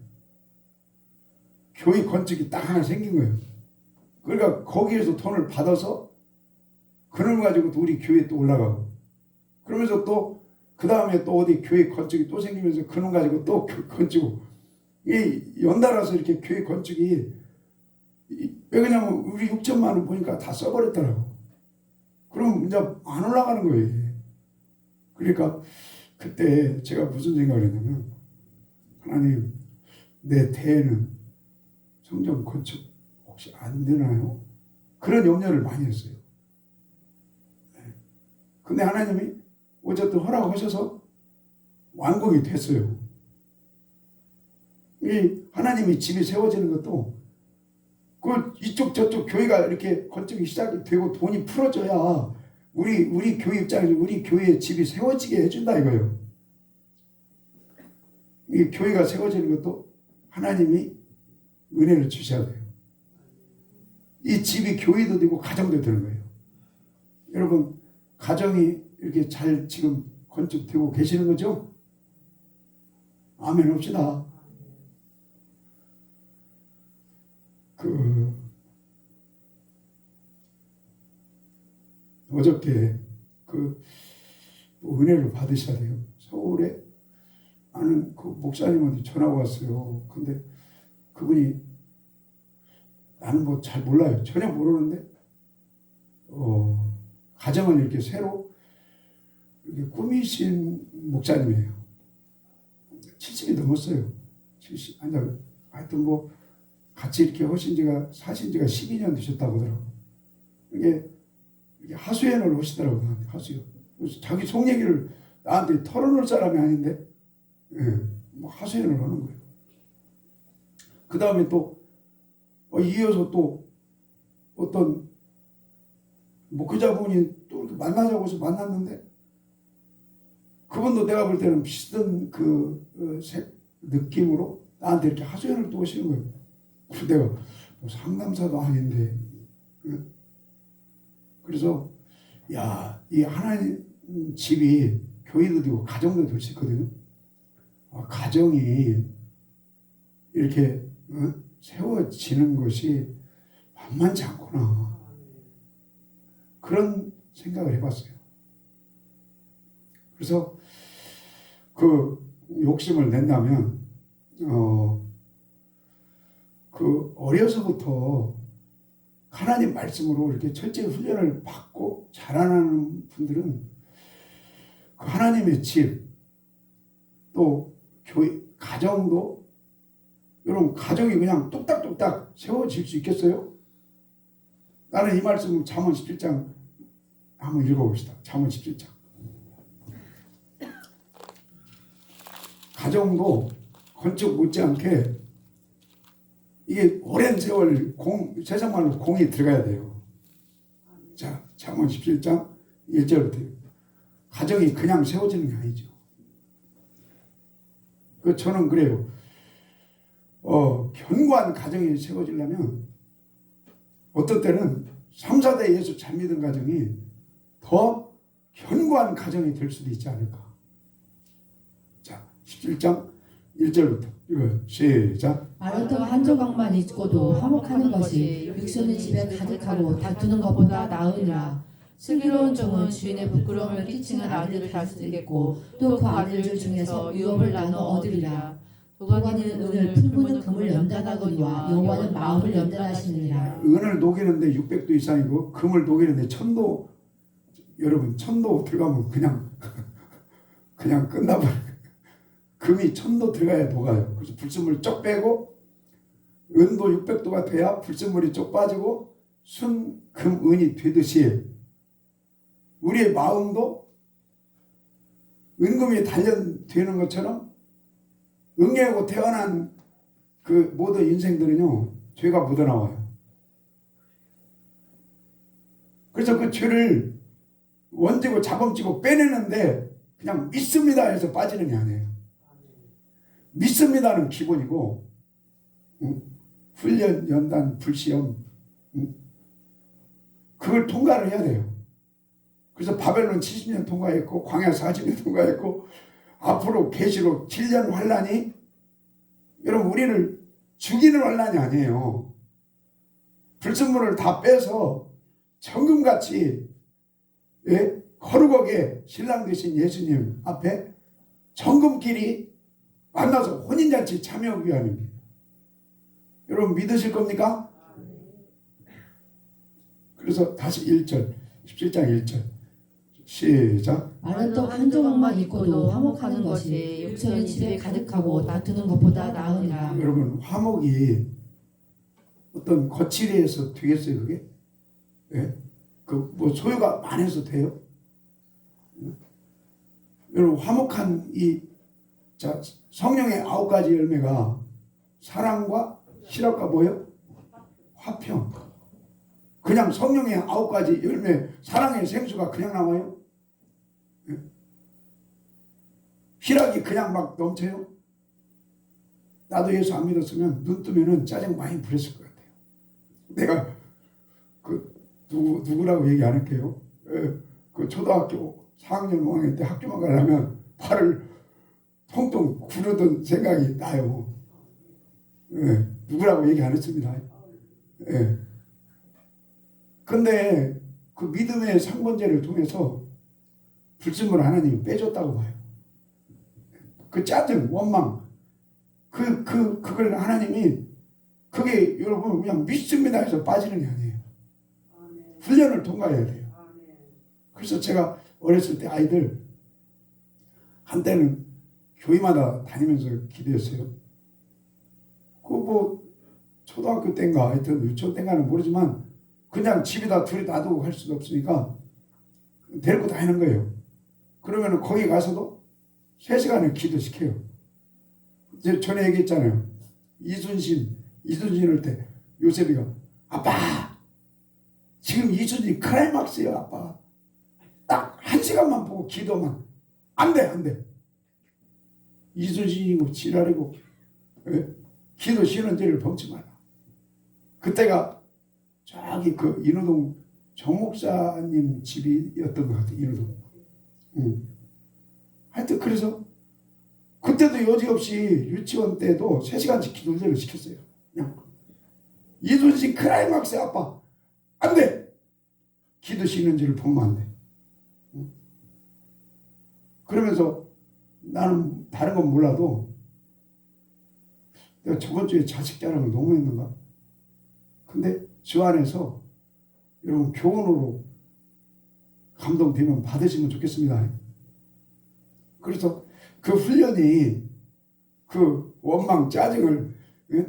교회 건축이 딱 하나 생긴 거예요. 그러니까 거기에서 돈을 받아서 그걸 가지고 또 우리 교회에 또 올라가고, 그러면서 또 그 다음에 또 어디 교회 건축이 또 생기면서 그놈 가지고 또 건축, 이 연달아서 이렇게 교회 건축이, 왜 그러냐면 우리 6천만 원 보니까 다 써버렸더라고. 그럼 이제 안 올라가는 거예요. 그러니까 그때 제가 무슨 생각을 했냐면, 하나님, 내 대에는 성전 건축 혹시 안 되나요? 그런 염려를 많이 했어요. 근데 하나님이 어쨌든 허락하셔서 완공이 됐어요. 이 하나님이 집이 세워지는 것도 그 이쪽 저쪽 교회가 이렇게 건축이 시작이 되고 돈이 풀어져야 우리 교회 입장에서 우리 교회의 집이 세워지게 해준다 이거예요. 이 교회가 세워지는 것도 하나님이 은혜를 주셔야 돼요. 이 집이 교회도 되고 가정도 되는 거예요. 여러분, 가정이 이렇게 잘 지금 건축되고 계시는 거죠? 아멘 합시다. 어저께 은혜를 받으셔야 돼요. 서울에 아는 그 목사님한테 전화가 왔어요. 근데 그분이, 나는 뭐 잘 몰라요. 전혀 모르는데 가정을 이렇게 새로 이렇게 꾸미신 목사님이에요. 70이 넘었어요. 70, 아니, 하여튼 뭐 같이 이렇게 사신 지가 12년 되셨다고 하더라고요. 이게 하소연을 하시더라고요. 나한테 하소연. 그래서 자기 속 얘기를 나한테 털어놓을 사람이 아닌데 뭐 하소연을 하는 거예요. 그 다음에 또 이어서 또 어떤 목회자분이 또 이렇게 만나자고 해서 만났는데 그분도 내가 볼 때는 비슷한 느낌으로 나한테 이렇게 하소연을 또 하시는 거예요. 그래서 내가 뭐 상담사도 아닌데 그래서 야, 이 하나님 집이 교회도 되고 가정도 될 수 있거든요. 가정이 이렇게 세워지는 것이 만만치 않구나. 그런 생각을 해봤어요. 그래서 그 욕심을 낸다면 그 어려서부터 하나님 말씀으로 이렇게 철저히 훈련을 받고 자라나는 분들은 그 하나님의 집, 또 교회, 가정도 여러분 가정이 그냥 뚝딱뚝딱 세워질 수 있겠어요? 나는 이 말씀 잠언 17장 한번 읽어봅시다. 잠언 17장. 가정도 건축 못지않게 이게 오랜 세월 세상 말로 공이 들어가야 돼요. 자, 잠언 17장 1절부터 가정이 그냥 세워지는 게 아니죠. 저는 그래요. 견고한 가정이 세워지려면 어떤 때는 3, 4대 예수 잘 믿은 가정이 더 견고한 가정이 될 수도 있지 않을까. 자, 17장 1절부터 이거 시작. 아름다운 한 조각만 있고도 화목하는 것이 육신의 집에 가득하고 다투는 것보다 나으니라. 슬기로운 종은 주인의 부끄러움을 끼치는 아들을 다스리겠고 또 그 아들들 중에서 유업을 나눠 얻으리라. 도가니는 은을 풀무는 금을 연단하거니와 여호와는 마음을 연단하시느니라. 은을 녹이는데 600도 이상이고 금을 녹이는데 1000도. 여러분 1000도 들어가면 그냥 끝나버려요. 금이 1000도 들어가야 녹아요. 그래서 불순물 쪽 빼고 은도 600도가 돼야 불순물이 쪽 빠지고 순, 금, 은이 되듯이 우리의 마음도 은금이 단련되는 것처럼 응애하고 태어난 그 모든 인생들은요 죄가 묻어나와요. 그래서 그 죄를 원지고 자범지고 빼내는데 그냥 믿습니다 해서 빠지는 게 아니에요. 믿습니다는 기본이고 훈련, 연단, 불시험 그걸 통과를 해야 돼요. 그래서 바벨론 70년 통과했고 광야 40년 통과했고 앞으로 계시록 7년 환란이 여러분 우리를 죽이는 환란이 아니에요. 불순물을 다 빼서 정금같이 거룩하게 신랑 되신 예수님 앞에 정금끼리 만나서 혼인잔치 참여하기 위함입니다. 여러분 믿으실 겁니까? 그래서 다시 1절 17장 1절 시작. 마른 떡 한 조각만 있고도 화목하는 것이 육체의 집에 가득하고 다투는 것보다 나으니라. 여러분 화목이 어떤 거칠해서 되겠어요 그게? 그 뭐 소유가 많아서 돼요? 여러분 화목한 자 성령의 9가지 열매가 사랑과 실학과 뭐예요? 화평. 그냥 성령의 9가지 열매 사랑의 생수가 그냥 나와요? 희락이 그냥 막 넘쳐요? 나도 예수 안 믿었으면 눈 뜨면은 짜증 많이 부렸을 것 같아요. 내가 누구라고 얘기 안 할게요. 그 초등학교 4학년 5학년 때 학교만 가려면 발을 통통 구르던 생각이 나요. 누구라고 얘기 안 했습니다. 근데 그 믿음의 상번제를 통해서 불순물 하나님이 빼줬다고 봐요. 그 짜증, 원망, 그걸 하나님이 그게 여러분 그냥 믿습니다 해서 빠지는 게 아니에요. 훈련을 통과해야 돼요. 그래서 제가 어렸을 때 아이들 한때는 교회마다 다니면서 기도했어요. 그 뭐 초등학교 때인가 하여튼 유치원 때인가는 모르지만 그냥 집에다 둘이 놔두고 갈 수도 없으니까 데리고 다니는 거예요. 그러면 거기 가서도 3시간을 기도시켜요. 이제 전에 얘기했잖아요. 이순신을 때 요셉이가 아빠 지금 이순신 클라이막스예요 아빠. 딱 1시간만 보고 기도만 안 돼. 이순신이고 지랄이고 기도 쉬는 데를 범치 마라. 그때가 저기 그 인호동 정목사님 집이었던 것 같아. 인호동. 하여튼 그래서 그때도 여지없이 유치원 때도 3시간씩 기도 훈련을 시켰어요. 그냥 이순신 클라이막스 아빠 안 돼. 기도 쉬는지를 보면 안 돼. 그러면서 나는 다른 건 몰라도 내가 저번 주에 자식 자랑을 너무 했는가? 근데 저 안에서 여러분 교훈으로 감동되면 받으시면 좋겠습니다. 그래서 그 훈련이 그 원망 짜증을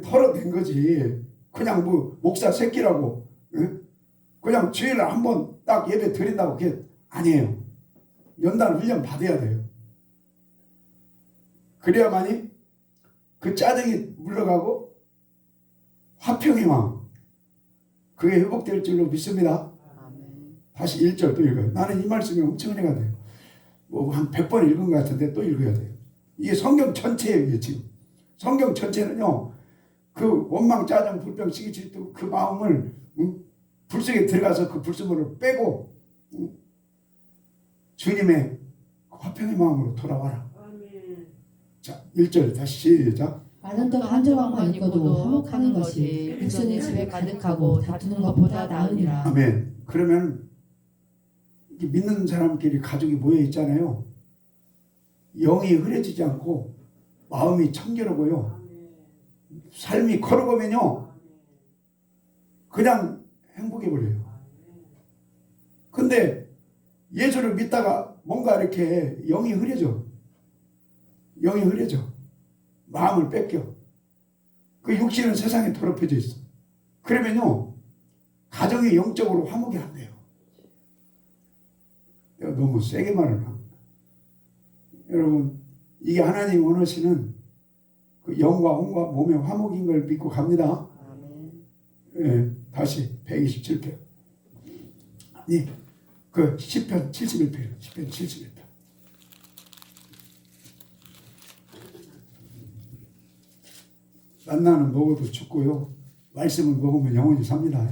털어낸 거지. 그냥 뭐 목사 새끼라고 그냥 주일날 한번 딱 예배 드린다고 그게 아니에요. 연단 훈련 받아야 돼요. 그래야만이 그 짜증이 물러가고 화평의 마음 그게 회복될 줄로 믿습니다. 다시 1절 또 읽어요. 나는 이 말씀이 엄청 은혜가 돼요. 뭐 한 100번 읽은 것 같은데 또 읽어야 돼요. 이게 성경 전체예요. 지금 성경 전체는요. 그 원망 짜증 불평 시기 질투 그 마음을 불속에 들어가서 그 불순물을 빼고 주님의 화평의 마음으로 돌아와라. 자 1절 다시 시작. 많은 더 한저왕만 있고도 화목하는 것이 백성의 집에 가득하고 다투는 것보다 나으니라. 아멘. 그러면 믿는 사람끼리 가족이 모여 있잖아요. 영이 흐려지지 않고 마음이 청결하고요. 삶이 걸어가면요. 그냥 행복해 버려요. 근데 예수를 믿다가 뭔가 이렇게 영이 흐려져. 마음을 뺏겨. 그 육신은 세상에 더럽혀져 있어. 그러면요. 가정이 영적으로 화목이 안 돼요. 내가 너무 세게 말하나? 여러분 이게 하나님 원하시는 그 영과 혼과 몸의 화목인 걸 믿고 갑니다. 예, 다시 127편. 아니 그 시편 71편. 시편 71편. 만나는 먹어도 죽고요. 말씀을 먹으면 영원히 삽니다.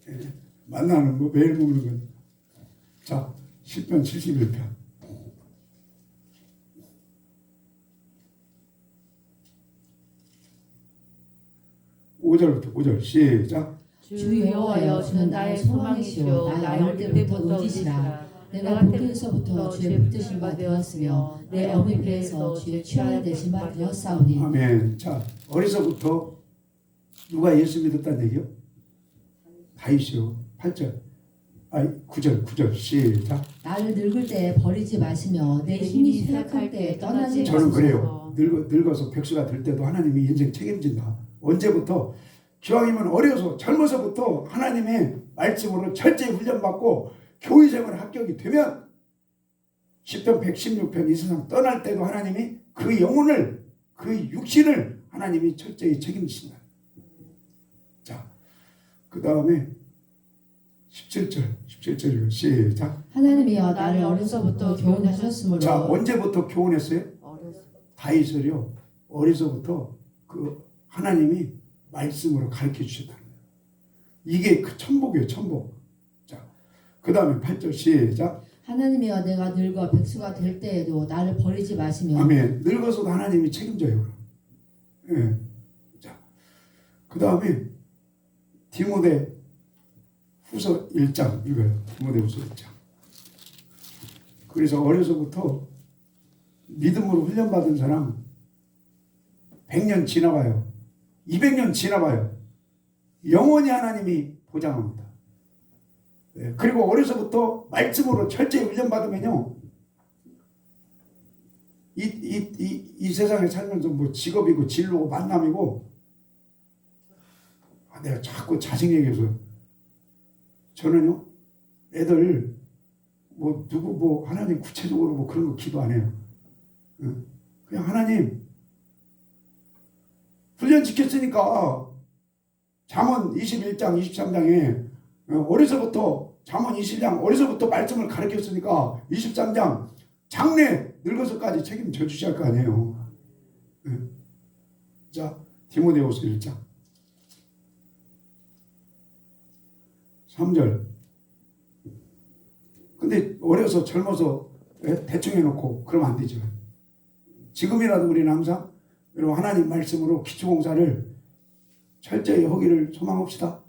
예, 만나는 뭐 매일 먹는 건. 자, 시편 71편. 5절부터 5절 시작. 주 여호와여 주는 나의 소망이시오 나의 어릴 때부터 의지시라. 내가 복에서부터 주의 붙드신 바 되었으며 내 어미 배에서 주의 취하여 되신 바 되었사오니. 아멘. 자, 어려서부터 누가 예수 믿었다는 얘기요? 다윗이요. 8절. 9절 시작. 나를 늙을 때 버리지 마시며 내 힘이 쇠약할 때 떠나지 마소서. 저는 그래요. 늙어서 백수가 될 때도 하나님이 인생 책임진다. 언제부터? 기왕이면 어려서 젊어서부터 하나님의 말씀으로 철저히 훈련받고 교회생활 합격이 되면 10편 116편 이 세상 떠날 때도 하나님이 그 영혼을 그 육신을 하나님이 철저히 책임지신다. 자, 그 다음에 17절 시작. 하나님이여 나를 어려서부터 교훈하셨으므로. 자, 언제부터 교훈했어요? 다윗을요. 어려서부터 그 하나님이 말씀으로 가르쳐 주셨다는 거예요. 이게 그 천복이에요. 천복. 자, 그 다음에 8절 시작. 하나님이여 내가 늙어 백수가 될 때에도 나를 버리지 마시며. 아멘. 늙어서도 하나님이 책임져요. 예. 자, 그 다음에 디모데 후서 1장 이거예요. 디모데 후서 1장. 그래서 어려서부터 믿음으로 훈련받은 사람 100년 지나봐요. 200년 지나봐요. 영원히 하나님이 보장합니다. 네. 그리고 어려서부터 말씀으로 철저히 훈련받으면요. 이 세상에 살면서 뭐 직업이고 진로고 만남이고 내가 자꾸 자식 얘기해서 저는요 애들 뭐 누구 뭐 하나님 구체적으로 뭐 그런 거 기도 안 해요. 그냥 하나님 훈련 시켰으니까 잠언 21장 23장에 어려서부터 잠언 20장 어려서부터 말씀을 가르쳤으니까 23장 장래 늙어서까지 책임져 주셔야 할 거 아니에요. 자, 디모데후서 1장 3절. 근데 어려서 젊어서 대충 해놓고 그러면 안 되죠. 지금이라도 우리는 항상 여러분 하나님 말씀으로 기초봉사를 철저히 하기를 소망합시다.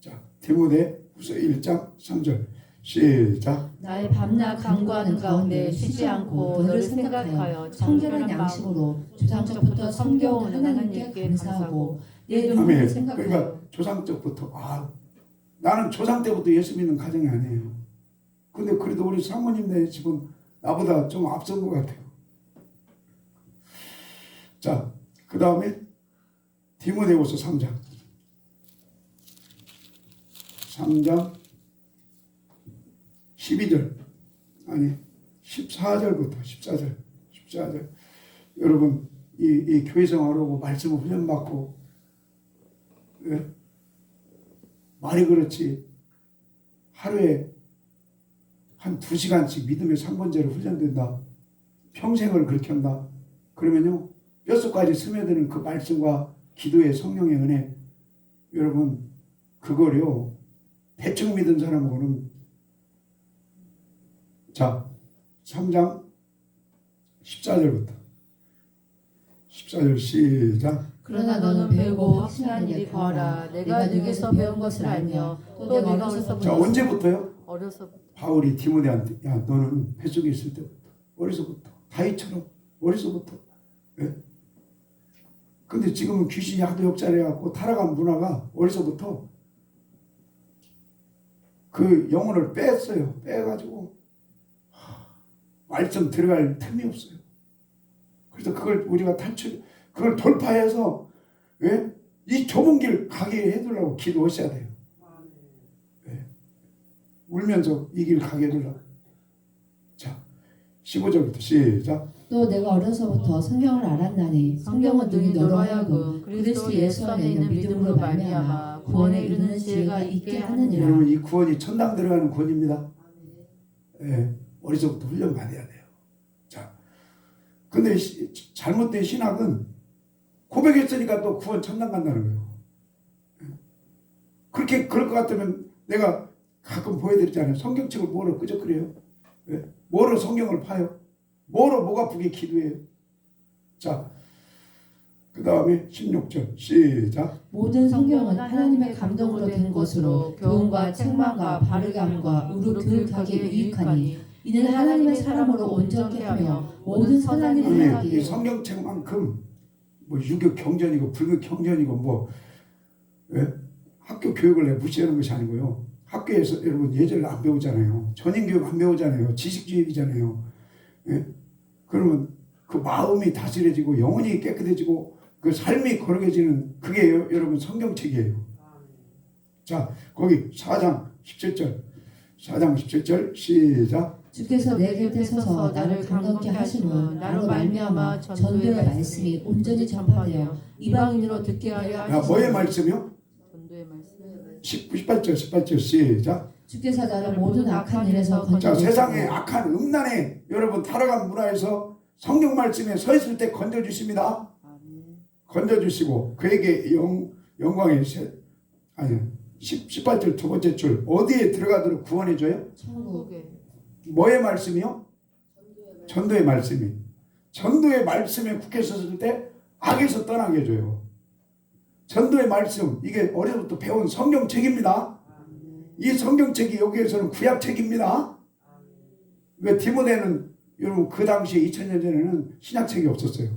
자, 디모데후서 1장 3절 시작. 나의 밤낮 간구하는 가운데 쉬지 않고 너를 생각하여 청결한 양식으로 조상적부터 섬겨온 하나님께 감사하고 내 아멘. 눈물을 생각하여. 그러니까 조상적부터 나는 조상 때부터 예수 믿는 가정이 아니에요. 근데 그래도 우리 사모님네 집은 나보다 좀 앞선 것 같아요. 자, 그 다음에 디모데후서 3장 12절 아니 14절부터 14절 여러분 이 교회 생활하고 말씀을 훈련받고 말이 그렇지 하루에 한 2시간씩 믿음의 3번째로 훈련된다. 평생을 그렇게 한다. 그러면요 뼛속까지 스며드는 그 말씀과 기도의 성령의 은혜 여러분 그거요 대충 믿은 사람하고는 자 3장 14절 시작. 그러나 너는 배우고 확신한 일이 구하라. 내가 네게서 배운 것을 알며 또 내가 어려서부터. 자 언제부터요? 어려서부터. 바울이 디모데한테 야 너는 뱃속에 있을 때부터 어려서부터 다윗처럼 어려서부터 근데 지금은 귀신이 하도 역살해갖고 타락한 문화가 어려서부터 그 영혼을 뺐어요. 빼가지고 말씀 들어갈 틈이 없어요. 그래서 그걸 우리가 그걸 돌파해서 이 좁은 길 가게 해두려고 기도하셔야 돼요. 울면서 이 길 가게 해두려고. 자 15절부터 시작. 또 내가 어려서부터 성경을 알았나니 성경은 능히 너로 하여금 그리스도 예수 안에 있는 믿음으로 말미암아 구원에 이르는 지혜가 있게 하느니라. 여러분 이 구원이 천당 들어가는 구원입니다. 어려서부터 훈련 받아야 돼요. 자, 근데 잘못된 신학은 고백했으니까 또 구원 천당 간다는 거예요. 그렇게 그럴 것 같으면 내가 가끔 보여드리잖아요. 성경책을 뭐로 끄적거려요? 뭐로 성경을 파요? 뭐로 목 아프게 기도해요? 자, 그 다음에 16절 시작. 모든 성경은 하나님의 감동으로 된 것으로 교훈과 책망과 바르게함과 우리 교육하기에 유익하니 이는 하나님의 사람으로 온전케 하며 모든 선한 일을 이 하기에. 성경책만큼 뭐 유교 경전이고 불교 경전이고 뭐 학교 교육을 내 무시하는 것이 아니고요. 학교에서 여러분 예절을 안 배우잖아요. 전인교육 안 배우잖아요. 지식주의잖아요. 그러면 그 마음이 다스려지고 영혼이 깨끗해지고 그 삶이 거룩해지는 그게 여러분 성경책이에요. 자 거기 4장 17절 시작. 주께서 내 곁에 서서 나를 강건케 하시면 나로 말미암아 전도의 말씀이 온전히 전파되어 이방인으로 듣게 하려 하시니. 뭐의 말씀이요? 전도의 말씀. 18절 시작. 주께서 나를 모든 악한 일에서 자 건져. 세상의 악한 음란에 여러분 타락한 문화에서 성경 말씀에 서 있을 때 건져주십니다. 건져주시고 그에게 영광의 18절 두 번째 줄 어디에 들어가도록 구원해줘요? 천국에. 뭐의 말씀이요? 전도의 말씀이. 전도의 말씀에 국해 섰을 때 악에서 떠나게 해줘요. 전도의 말씀 이게 어려서부터 배운 성경책입니다. 이 성경책이 여기에서는 구약책입니다. 왜 디모데는 여러분 그 당시에 2000년 전에는 신약책이 없었어요.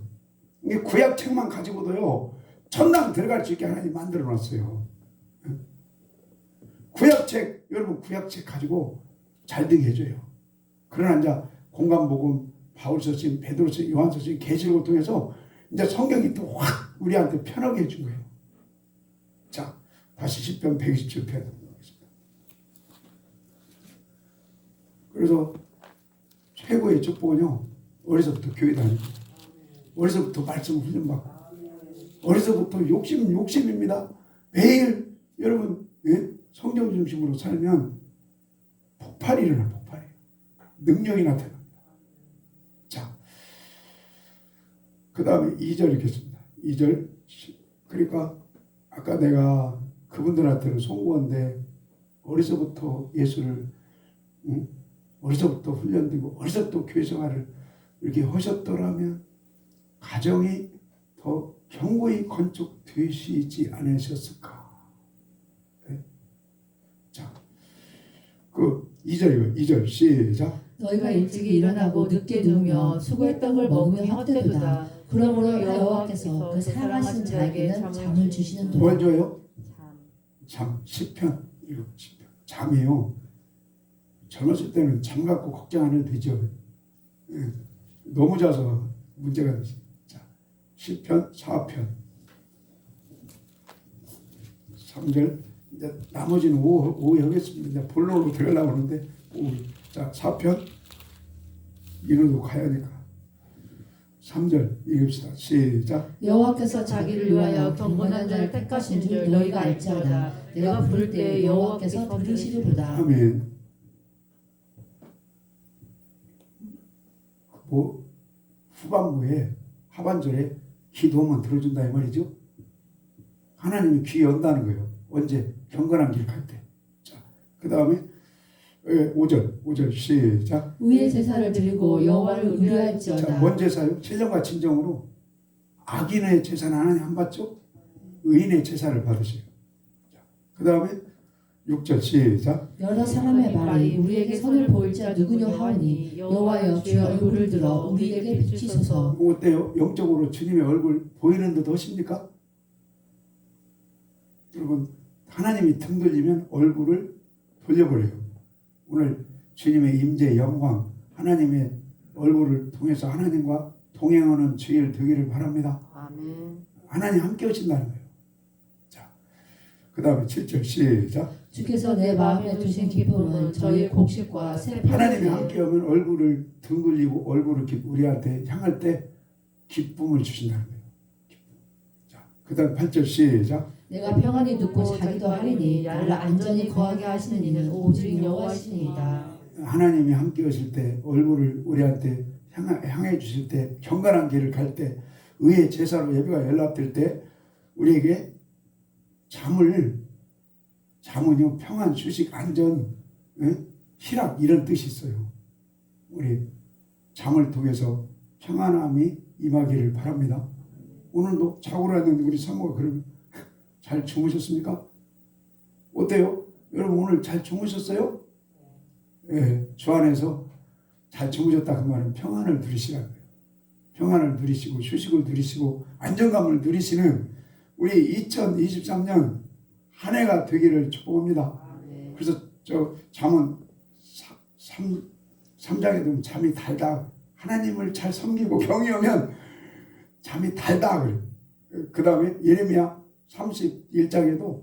이게 구약책만 가지고도요 천당 들어갈 수 있게 하나님 만들어 놨어요. 구약책 여러분 구약책 가지고 잘 되게 해줘요. 그러나 이제 공간복음 바울서 쓰신 베드로서 요한서 쓰신 계시록을 통해서 이제 성경이 또 확 우리한테 편하게 해준 거예요. 자 다시 10편 127편 그래서 최고의 축복은요, 어려서부터 교회 다니고, 어려서부터 말씀 훈련받고, 어려서부터 욕심입니다. 매일 여러분, 예? 성경 중심으로 살면 폭발이 일어나, 폭발이. 능력이 나타납니다. 자, 그 다음에 2절 읽겠습니다. 2절. 그러니까 아까 내가 그분들한테는 송구한데 어려서부터 예수를 어려서부터 훈련되고 어려서부터 교회 생활을 이렇게 하셨더라면 가정이 더 견고히 건축되시지 않으셨을까? 네? 자, 그 2절이요. 2절 시작. 너희가 일찍이 일어나고 늦게 누우며 수고했던 걸 먹으면 헛되도다. 그러므로 여호와께서 그 사랑하신 자에게는 잠을 주시는 뭘 도다. 줘요? 잠. 시편. 이거 시편. 잠이요. 젊었을 때는 잠 갖고 걱정 안 해도 되죠. 예. 너무 자서 문제가 되지. 자, 시편 4편 3절. 이제 나머지는 오후 하겠습니다. 이제 본론으로 들어가려고 하는데 오후. 자, 4편 이노도 가야 하니까 3절 읽읍시다. 시작. 여호와께서 자기를 위하여 경건한 자를 택하신 줄 너희가 알지어다. 내가 부를 때 여호와께서 들으시리로다. 아멘. 뭐 후반부에 하반절에 기도하면 들어준다 이 말이죠. 하나님이 귀 연다는 거예요. 언제? 경건한 길 갈 때. 자, 그 다음에 5절 시작. 의의 제사를 드리고 여호와를 자, 의뢰할지어다. 뭔 제사요? 신령과 진정으로 악인의 제사는 하나님 안 받죠? 의인의 제사를 받으세요. 그 다음에 6절 시작. 여러 사람의 말이 우리에게 선을 보일 자 누구냐 하오니 여호와여 주의 얼굴을 들어 우리에게 비추소서. 어때요? 영적으로 주님의 얼굴 보이는 듯 하십니까? 여러분, 하나님이 등 돌리면 얼굴을 돌려버려요. 오늘 주님의 임재 영광, 하나님의 얼굴을 통해서 하나님과 동행하는 주일 되기를 바랍니다. 아멘. 하나님 함께 하신다는 거예요. 자, 그 다음에 7절 시작. 주께서 내 마음에 두신 기쁨은 저희의 곡식과 새 하나님이 함께하면 얼굴을 등 돌리고 얼굴을 이렇게 우리한테 향할 때 기쁨을 주신다는 거예요. 기쁨. 자, 그 다음 8절 시작. 내가 평안히 듣고 자기도 하리니 나를 안전히 거하게 하시는 이는 오직 여호와시니이다. 하나님이 함께 하실 때 얼굴을 우리한테 향해 주실 때 경건한 길을 갈 때 의의 제사로 예배가 연락될 때 우리에게 잠은요 평안, 휴식, 안전, 희락 이런 뜻이 있어요. 우리 잠을 통해서 평안함이 임하기를 바랍니다. 오늘도 자고 일어났는데 우리 사모가 그러면 잘 주무셨습니까? 어때요? 여러분 오늘 잘 주무셨어요? 예, 주 안에서 잘 주무셨다 그 말은 평안을 누리시라는 거예요. 평안을 누리시고 휴식을 누리시고 안정감을 누리시는 우리 2023년 한 해가 되기를 축복합니다. 그래서 저 잠은 3장에 보면 잠이 달다. 하나님을 잘 섬기고 경외하면 잠이 달다 그래요. 그 다음에 예레미야 31장에도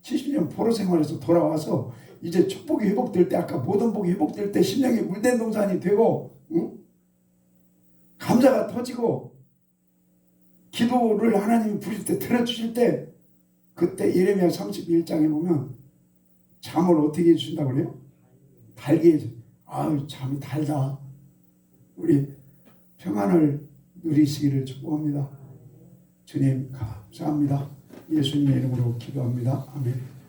70년 포로 생활에서 돌아와서 이제 축복이 회복될 때 아까 모든 복이 회복될 때 심령이 물된 동산이 되고 감사가 터지고 기도를 하나님이 부릴 때 들어주실 때 그때 예레미야 31장에 보면 잠을 어떻게 해준다고 그래요? 달게 해줘. 아유 잠이 달다. 우리 평안을 누리시기를 축복합니다. 주님 감사합니다. 예수님의 이름으로 기도합니다. 아멘.